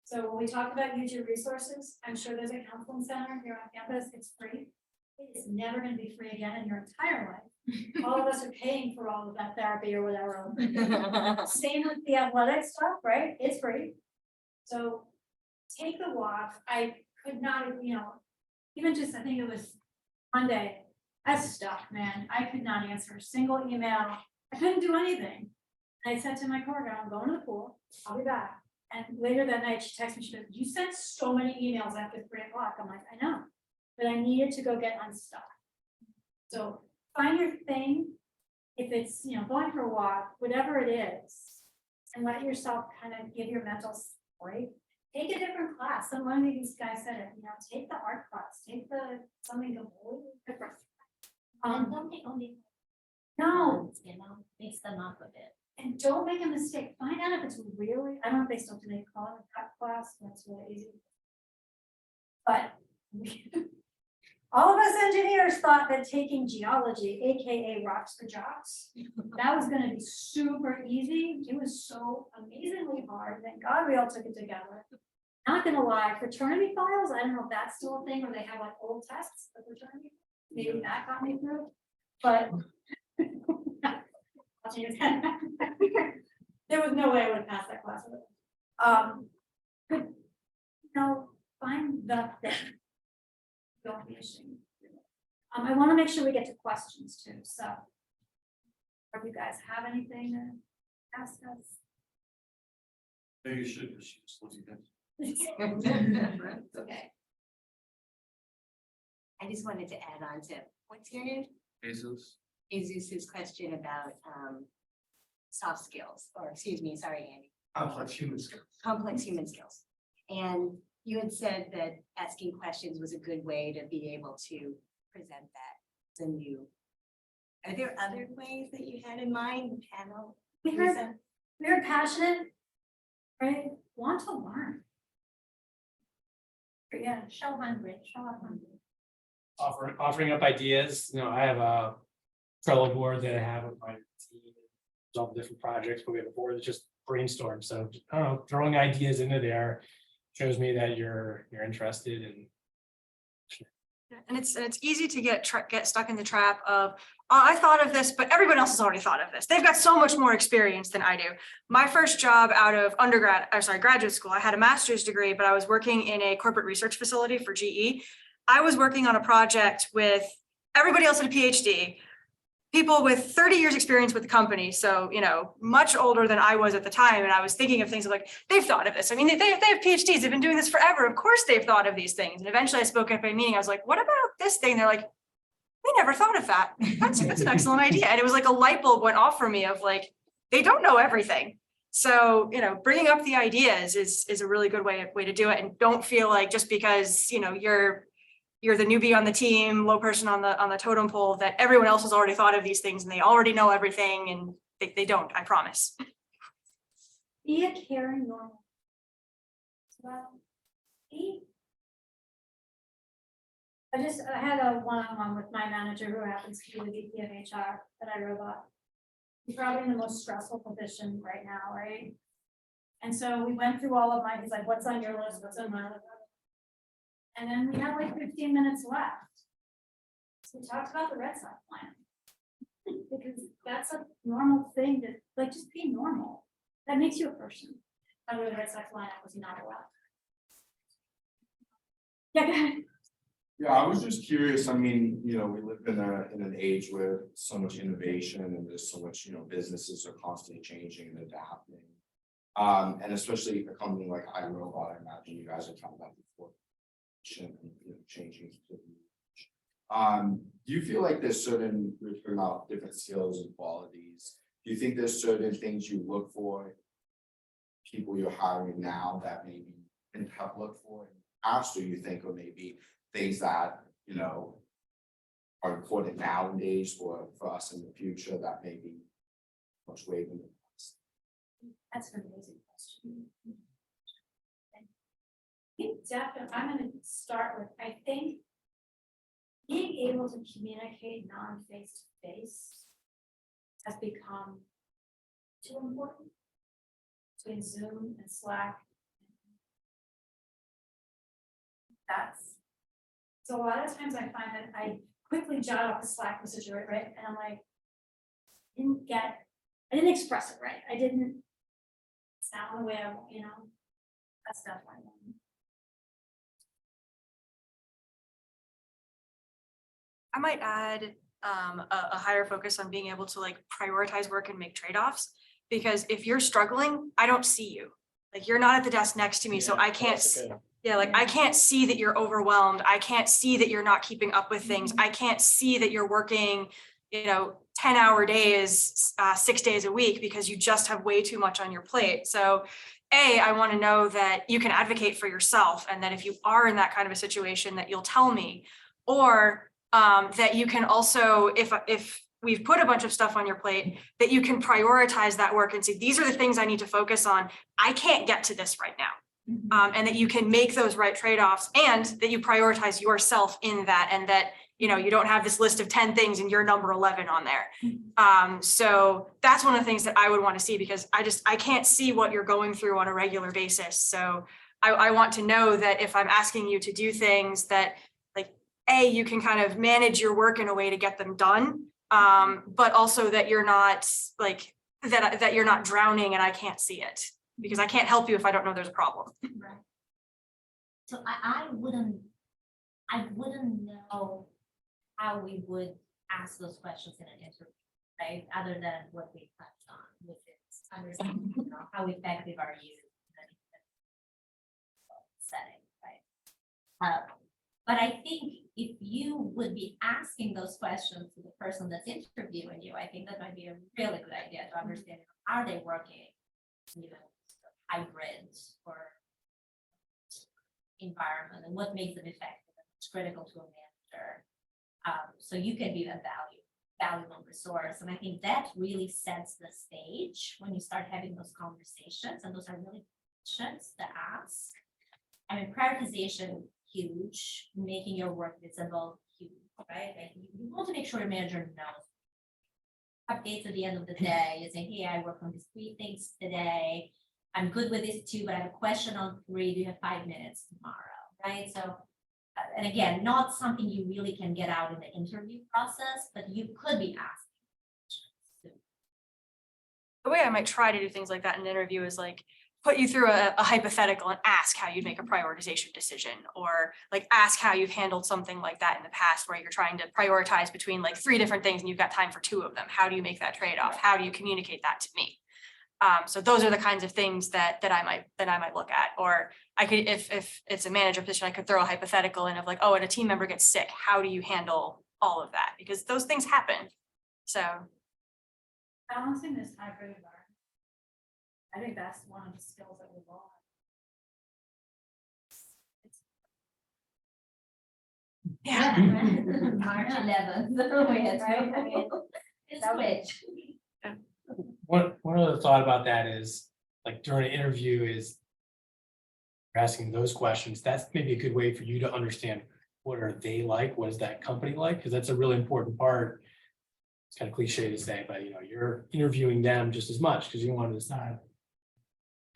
So when we talk about use your resources, I'm sure there's a counseling center here on campus. It's free. It's never going to be free again in your entire life. All of us are paying for all of that therapy or whatever. Same with the athletic stuff, right? It's free. So take the walk. I could not, even just, I think it was Monday, I was stuck, man. I could not answer a single email. I couldn't do anything. And I said to my coworker, I'm going to the pool. I'll be back. And later that night, she texted me, she goes, you sent so many emails after 3 o'clock. I'm like, I know, but I needed to go get unstuck. So find your thing. If it's, going for a walk, whatever it is, and let yourself kind of give your mental break. Take a different class. One of these guys said it, take the art class, take something completely different. And don't take only. No, Mix them up a bit. and don't make a mistake. Find out if it's really, I don't know if they still do, they call it a cut class, that's really easy. But all of us engineers thought that taking geology, AKA rocks for jocks, that was gonna be super easy. It was so amazingly hard. Thank God we all took it together. Not gonna lie, fraternity files, I don't know if that's still a thing where they have like old tests for fraternity. Maybe that got me through, but there was no way I would have passed that class. But, find the thing. Don't be ashamed. I want to make sure we get to questions too, so. If you guys have anything to ask us? Maybe you should, because she just looking at. Okay. I just wanted to add on to, what's your name? Jesus. Jesus's question about soft skills, or excuse me, sorry, Andy, Complex human skills. complex human skills. And you had said that asking questions was a good way to be able to present that. Are there other ways that you had in mind, panel? We're passionate, right? Want to learn. Yeah, Show hungry, show up hungry. Offering up ideas, I have a Trello board that I have with my team. There's all the different projects, but we have a board that just brainstorm. So I don't know, throwing ideas into there shows me that you're interested in. And it's easy to get stuck in the trap of, oh, I thought of this, but everyone else has already thought of this. They've got so much more experience than I do. My first job out of graduate school, I had a master's degree, but I was working in a corporate research facility for GE. I was working on a project with everybody else at a PhD, people with 30 years experience with the company. So, much older than I was at the time. And I was thinking of things like, they've thought of this. I mean, they have PhDs, they've been doing this forever. Of course they've thought of these things. And eventually I spoke at a meeting. I was like, what about this thing? They're like, we never thought of that. That's an excellent idea. And it was like a light bulb went off for me of like, they don't know everything. So, bringing up the ideas is a really good way to do it. And don't feel like just because, you're the newbie on the team, low person on the totem pole, that everyone else has already thought of these things and they already know everything, and they don't, I promise. be a caring normal. Well, I had a one-on-one with my manager who happens to be the VP of HR at iRobot. He's probably in the most stressful position right now, right? And so we went through all of he's like, what's on your list? What's on my list? And then we had like 15 minutes left. So we talked about the Red Sox plan. Because that's a normal thing to, just be normal. That makes you a person. I the Red Sox lineup was not allowed. Yeah, go ahead. Yeah, I was just curious. I mean, we live in an age where so much innovation and there's so much, businesses are constantly changing and adapting. And especially a company like iRobot, I imagine you guys have talked about before. Changing. Do you feel like there's certain, we're talking about different skills and qualities? Do you think there's certain things you look for, people you're hiring now that maybe didn't have looked for in the past, or you think, or maybe things that you know, are important nowadays for us in the future that may be much way in the past. That's an amazing question. I think definitely, I'm gonna start with, I think being able to communicate non-face to face has become too important between Zoom and Slack. That's, so a lot of times I find that I quickly jot off the Slack message, right? And I'm like, I didn't express it right. I didn't sound the way I, you know, that's definitely one. I might add a higher focus on being able to like prioritize work and make trade-offs. Because if you're struggling, I don't see you. Like you're not at the desk next to me, so I can't, I can't see that you're overwhelmed. I can't see that you're not keeping up with things. I can't see that you're working, 10-hour days, 6 days a week because you just have way too much on your plate. So I want to know that you can advocate for yourself and that if you are in that kind of a situation that you'll tell me, or that you can also, if we've put a bunch of stuff on your plate, that you can prioritize that work and say, these are the things I need to focus on. I can't get to this right now. And that you can make those right trade-offs and that you prioritize yourself in that and that, you don't have this list of 10 things and you're number 11 on there. So that's one of the things that I would want to see because I can't see what you're going through on a regular basis. So I want to know that if I'm asking you to do things that like, you can kind of manage your work in a way to get them done. But also that you're not like, that you're not drowning and I can't see it because I can't help you if I don't know there's a problem. Right. So I wouldn't know how we would ask those questions in an interview, right? Other than what we touched on, which is understanding, how effective are you in a setting, right? But I think if you would be asking those questions to the person that's interviewing you, I think that might be a really good idea to understand, are they working, hybrid or environment and what makes them effective and what's critical to a manager. So you can be a valuable resource. And I think that really sets the stage when you start having those conversations, and those are really questions to ask. I mean, prioritization, huge, making your work visible, huge, right? Like you want to make sure your manager knows. Updates at the end of the day, you say, hey, I work on these 3 things today. I'm good with this 2, but I have a question on 3. Do you have 5 minutes tomorrow, right? So, and again, not something you really can get out in the interview process, but you could be asking. The way I might try to do things like that in an interview is like put you through a hypothetical and ask how you'd make a prioritization decision, or like ask how you've handled something like that in the past where you're trying to prioritize between like 3 different things and you've got time for 2 of them. How do you make that trade-off? How do you communicate that to me? So those are the kinds of things that I might look at. Or I could, if it's a manager position, I could throw a hypothetical in of like, and a team member gets sick. How do you handle all of that? Because those things happen. So Balancing this hybrid environment, I think that's one of the skills that we've all. March 11th. We had Right? I mean, it's switch. One other thought about that is, like during an interview is asking those questions, that's maybe a good way for you to understand what are they like, what is that company like, because that's a really important part. It's kind of cliche to say, but you're interviewing them just as much because you want to decide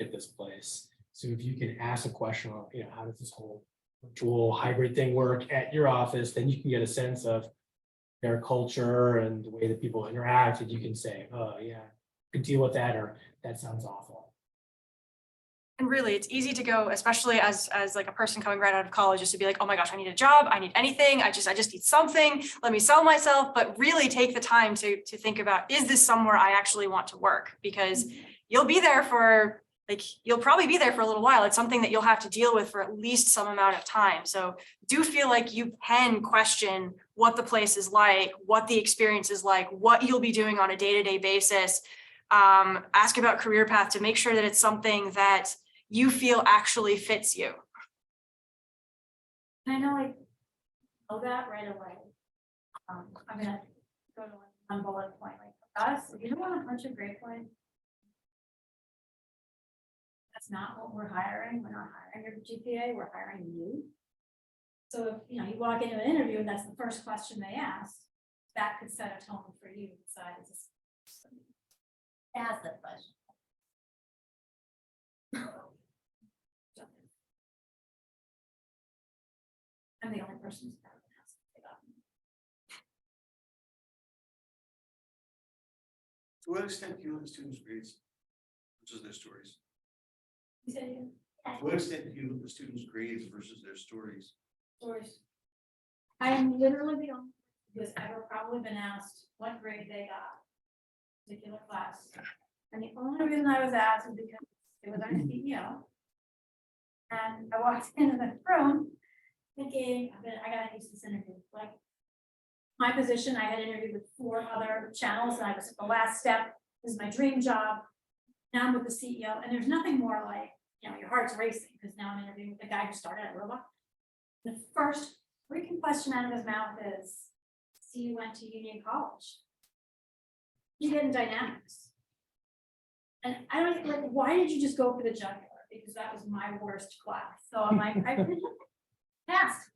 at this place. So if you can ask a question on, how does this whole virtual hybrid thing work at your office, then you can get a sense of their culture and the way that people interact, and you can say, oh yeah, could deal with that, or that sounds awful. and really, it's easy to go, especially as like a person coming right out of college, just to be like, oh my gosh, I need a job, I need anything, I just need something, let me sell myself. But really take the time to think about, is this somewhere I actually want to work? Because you'll be there for you'll probably be there for a little while. It's something that you'll have to deal with for at least some amount of time. So do feel like you can question what the place is like, what the experience is like, what you'll be doing on a day-to-day basis. Ask about career path to make sure that it's something that you feel actually fits you. I know, know that right away. I'm gonna go to one bullet point, like for us, if you don't want a bunch of grade point. That's not what we're hiring. We're not hiring your GPA, we're hiring you. So if, you know, you walk into an interview and that's the first question they ask, that could set a tone for you inside. That's the question. I'm the only person who's ever been asked to say that. To what extent do you look at students' grades versus their stories? You said you To what extent do you look at students' grades versus their stories? stories. I'm literally the only person who has ever probably been asked what grade they got. Particular class. And the only reason I was asked is because it was our CEO. And I walked into the room thinking, I gotta use this interview, like. My position, I had interviewed with 4 other channels, and I was at the last step, this is my dream job. Now I'm with the CEO, and there's nothing more like, you know, your heart's racing, because now I'm interviewing with the guy who started at iRobot. The first freaking question out of his mouth is, see, you went to Union College. You did in dynamics. And I don't, like, why did you just go for the jugular? Because that was my worst class, so I'm like, I passed.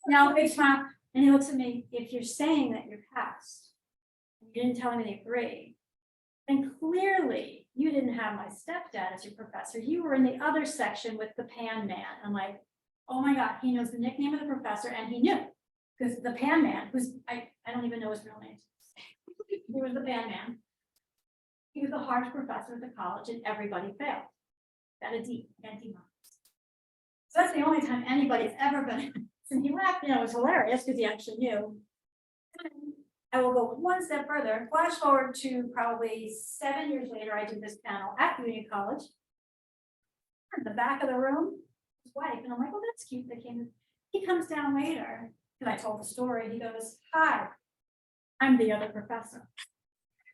Now, big smile, and he looks at me, if you're saying that you're passed, you didn't tell me the grade, then clearly you didn't have my stepdad as your professor. You were in the other section with the Pan Man. I'm like, oh my God, he knows the nickname of the professor, and he knew. Because the Pan Man, who's, I don't even know his real name. He was the Pan Man. He was the hardest professor at the college, and everybody failed. Got a D, got D marks. So that's the only time anybody's ever been. And he laughed, you know, it was hilarious because he actually knew. I will go one step further, flash forward to probably 7 years later, I did this panel at Union College. In the back of the room, his wife, and I'm like, oh, that's cute, they came. He comes down later, and I told the story, he goes, hi, I'm the other professor.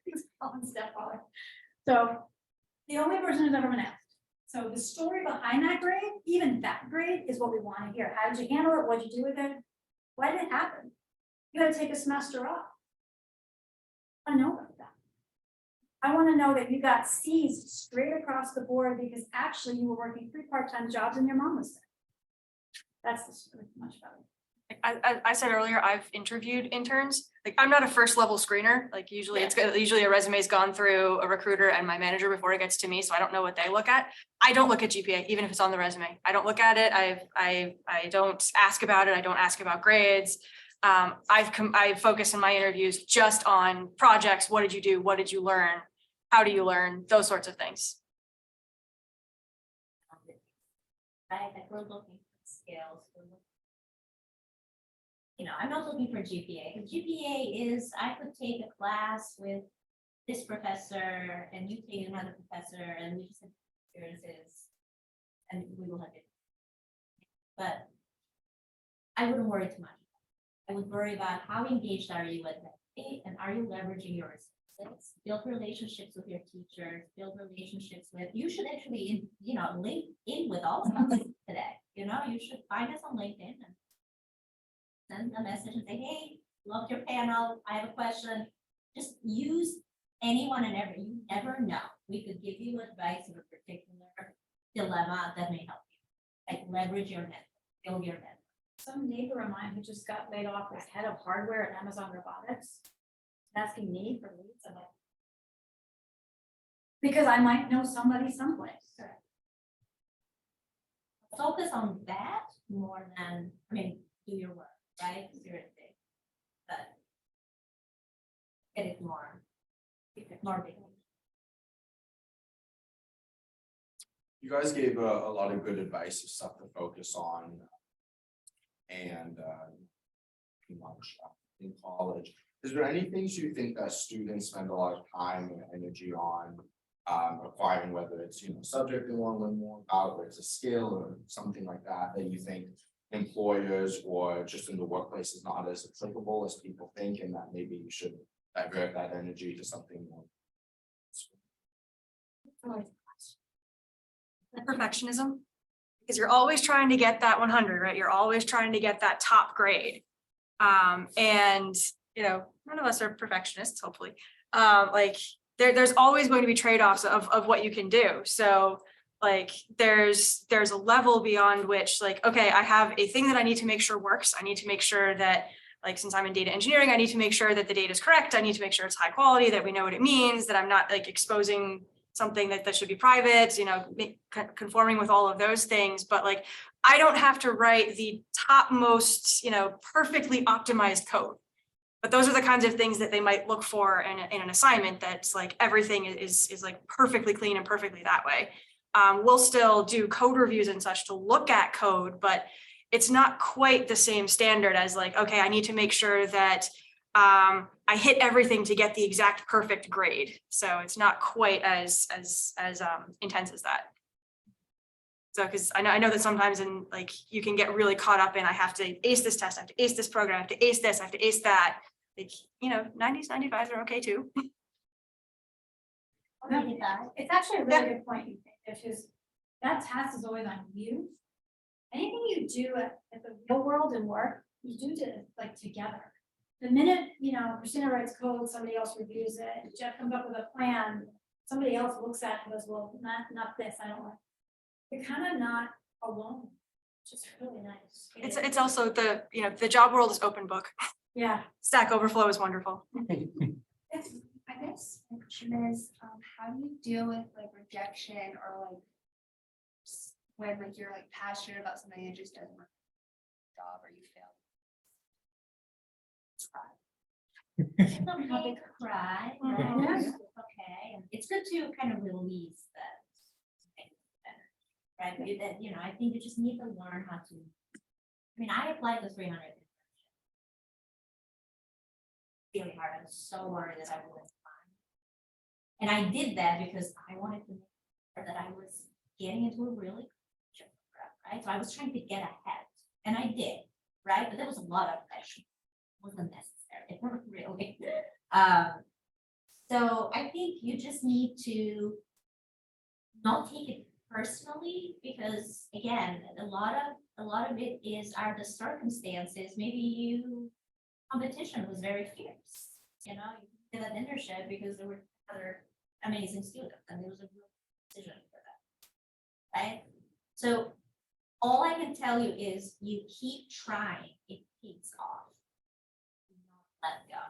He's calling stepfather. So, the only person who's ever been asked. So the story behind that grade, even that grade, is what we want to hear. How did you handle it? What did you do with it? Why did it happen? You gotta take a semester off. I know about that. I want to know that you got C's straight across the board because actually you were working 3 part-time jobs and your mom was sick. That's the story, much better. I said earlier, I've interviewed interns. Like, I'm not a first level screener. Like, usually usually a resume's gone through a recruiter and my manager before it gets to me. So I don't know what they look at. I don't look at GPA, even if it's on the resume. I don't look at it. I don't ask about it. I don't ask about grades. I focus in my interviews just on projects. What did you do? What did you learn? How do you learn? Those sorts of things. We're looking for skills. You know, I'm not looking for GPA, because GPA is, I could take a class with this professor and you take another professor and we just have experiences and we will have it. But I wouldn't worry too much. I would worry about how engaged are you with it and are you leveraging your resources, build relationships with your teachers, build relationships with, you should actually, you know, link in with all of us today. You know, you should find us on LinkedIn and send a message and say, hey, loved your panel. I have a question. Just use anyone and every, you never know. We could give you advice of a particular dilemma that may help you. Like leverage your network, build your network. Some neighbor of mine who just got laid off as head of hardware at Amazon Robotics, asking me for leads. I'm like, because I might know somebody someplace. Focus on that more than, I mean, do your work, right? Seriously. But get it more big. You guys gave a lot of good advice of stuff to focus on. And pretty much in college, is there any things you think that students spend a lot of time and energy on acquiring, whether it's, you know, subject they want to learn more about, or it's a skill or something like that, that you think employers or just in the workplace is not as applicable as people think, and that maybe you should divert that energy to something more? Perfectionism. Because you're always trying to get that 100, right? You're always trying to get that top grade. And, you know, none of us are perfectionists, hopefully. Like there's always going to be trade-offs of what you can do. So like there's a level beyond which like, okay, I have a thing that I need to make sure works. I need to make sure that like, since I'm in data engineering, I need to make sure that the data is correct. I need to make sure it's high quality, that we know what it means, that I'm not like exposing something that should be private, you know, conforming with all of those things. But like, I don't have to write the topmost, you know, perfectly optimized code. But those are the kinds of things that they might look for in an assignment that's like everything is like perfectly clean and perfectly that way. We'll still do code reviews and such to look at code, but it's not quite the same standard as like, okay, I need to make sure that I hit everything to get the exact perfect grade. So it's not quite as intense as that. So, because I know that sometimes in like, you can get really caught up in, I have to ace this test, I have to ace this program, I have to ace this, I have to ace that. Like, you know, 90s, 95s are okay too. It's actually a really good point you think, which is that task is always on you. Anything you do at the real world and work, you do to like together. The minute, you know, Christina writes code, somebody else reviews it, Jeff comes up with a plan, somebody else looks at it and goes, well, not this, I don't want. You're kind of not alone, which is really nice. It's also the, you know, the job world is open book. Yeah. Stack Overflow is wonderful. I guess the question is, how do you deal with like rejection or like when like you're like passionate about something and it just doesn't work job or you fail? It's okay to cry. Yeah. It's okay. And it's good to kind of release that. Right? That, you know, I think you just need to learn how to. I mean, I applied to 300. Really hard. I was so worried that I wouldn't find. And I did that because I wanted to make sure that I was getting into a really good program, right? So I was trying to get ahead, and I did, right? But there was a lot of pressure. It wasn't necessary. Really. So I think you just need to not take it personally, because again, a lot of it are the circumstances. Maybe competition was very fierce. You know, you did that internship because there were other amazing students, and there was a real decision for that, right? So all I can tell you is you keep trying. It pays off. Do not let go.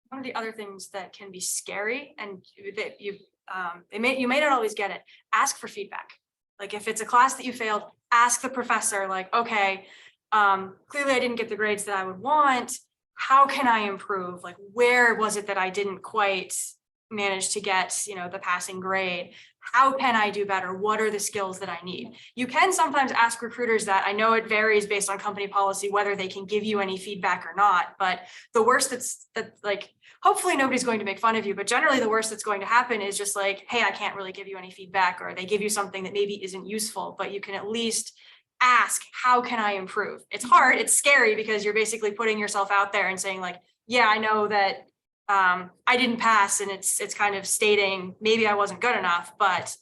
One of the other things that can be scary, and that you may not always get it, ask for feedback. Like if it's a class that you failed, ask the professor, like, okay, clearly I didn't get the grades that I would want. How can I improve? Like, where was it that I didn't quite manage to get, you know, the passing grade? How can I do better? What are the skills that I need? You can sometimes ask recruiters that. I know it varies based on company policy, whether they can give you any feedback or not, but the worst that's like, hopefully nobody's going to make fun of you, but generally the worst that's going to happen is just like, hey, I can't really give you any feedback, or they give you something that maybe isn't useful, but you can at least ask, how can I improve? It's hard, it's scary, because you're basically putting yourself out there and saying like, yeah, I know that I didn't pass, and it's kind of stating maybe I wasn't good enough, but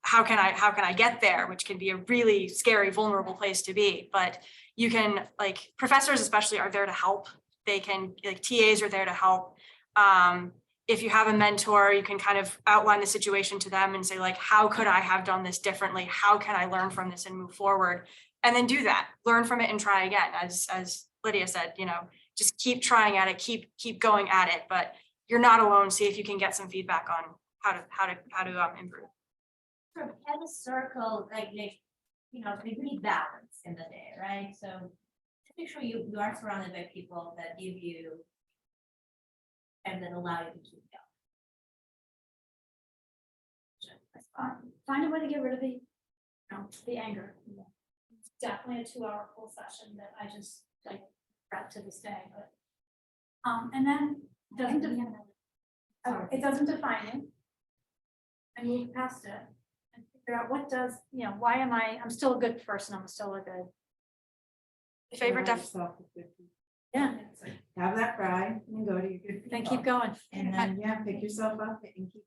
how can I get there, which can be a really scary, vulnerable place to be. But you can, like, professors especially are there to help. They can, like, TAs are there to help. If you have a mentor, you can kind of outline the situation to them and say like, how could I have done this differently? How can I learn from this and move forward? And then do that, learn from it and try again. As Lydia said, you know, just keep trying at it, keep going at it, but you're not alone. See if you can get some feedback on how to improve. Sort of have a circle, like, you know, we need balance in the day, right? So make sure you are surrounded by people that give you and that allow you to keep going. Find a way to get rid of the anger. It's definitely a 2-hour full session that I just like regret to this day, but and then it doesn't define you. I move past it and figure out what does, you know, why am I'm still a good person, I'm still a good. Favorite Yeah. Have that cry and go to your good Then people. keep going. And then, yeah, pick yourself up and keep.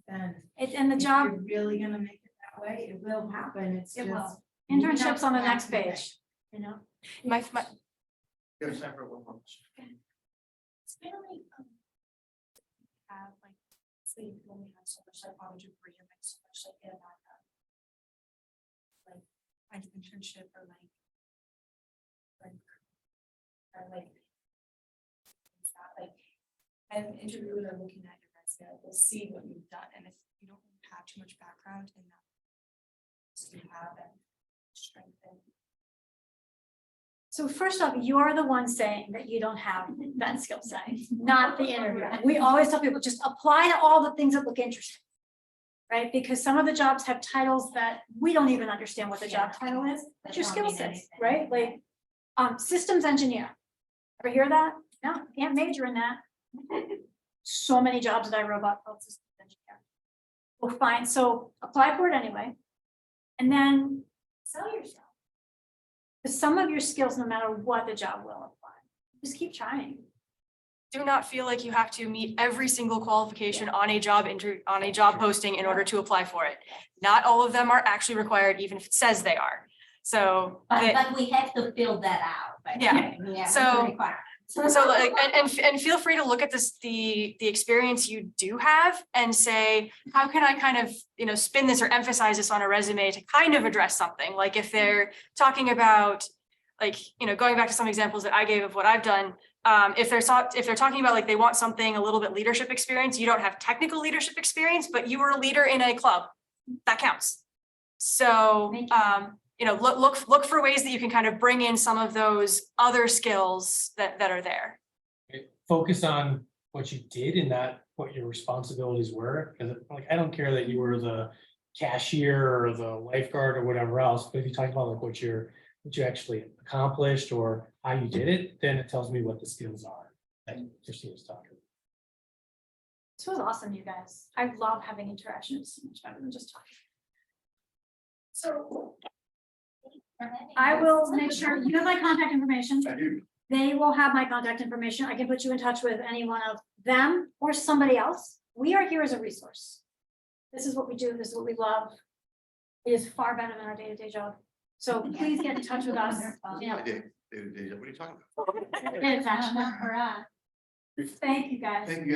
And And the job, you're really gonna make it that that way, it will happen, it's It just. will. Internships on the next Moving page, you know? My, You have time for one more question? It's really, have like, say, when we have so much psychology degree, and like so much like in that, like, kind of internship or like, it's not like, and interviewers are looking at your resume, they'll see what you've done, and if you don't have too much background in that, so you have and strengthen. So first off, you're the one saying that you don't have that skill set, not the interviewer. We always tell people, just apply to all the things that look interesting. Right? Because some of the jobs have titles that we don't even understand what the job title is, but your skill sets, right? Like, systems engineer. Ever hear that? No, can't major in that. So many jobs at iRobot called systems engineer. Well, fine, so apply for it anyway. And then sell yourself. Because some of your skills, no matter what the job will apply, just keep trying. Do not feel like you have to meet every single qualification on a job on a job posting in order to apply for it. Not all of them are actually required, even if it says they are. So, But we have to fill that out. Right? Yeah. So- so like, and feel free to look at this, the experience you do have and say, how can I kind of, you know, spin this or emphasize this on a resume to kind of address something? Like if they're talking about, like, you know, going back to some examples that I gave of what I've done, if they're talking about like they want something a little bit leadership experience, you don't have technical leadership experience, but you were a leader in a club, that counts. So, you know, look for ways that you can kind of bring in some of those other skills that are there. Focus on what you did and not what your responsibilities were, because like, I don't care that you were the cashier or the lifeguard or whatever else, but if you talk about like what you actually accomplished or how you did it, then it tells me what the skills are that Christina's talking about. This was awesome, you guys. I love having interactions, so much better than just talking. So I will make sure you have my contact information. I do. They will have my contact information. I can put you in touch with any one of them or somebody else. We are here as a resource. This is what we do. This is what we love. It is far better than our day-to-day job. So please get in touch with us. You know, I did. What are you talking about? it's actually not for us. Thank you, guys. Thank you.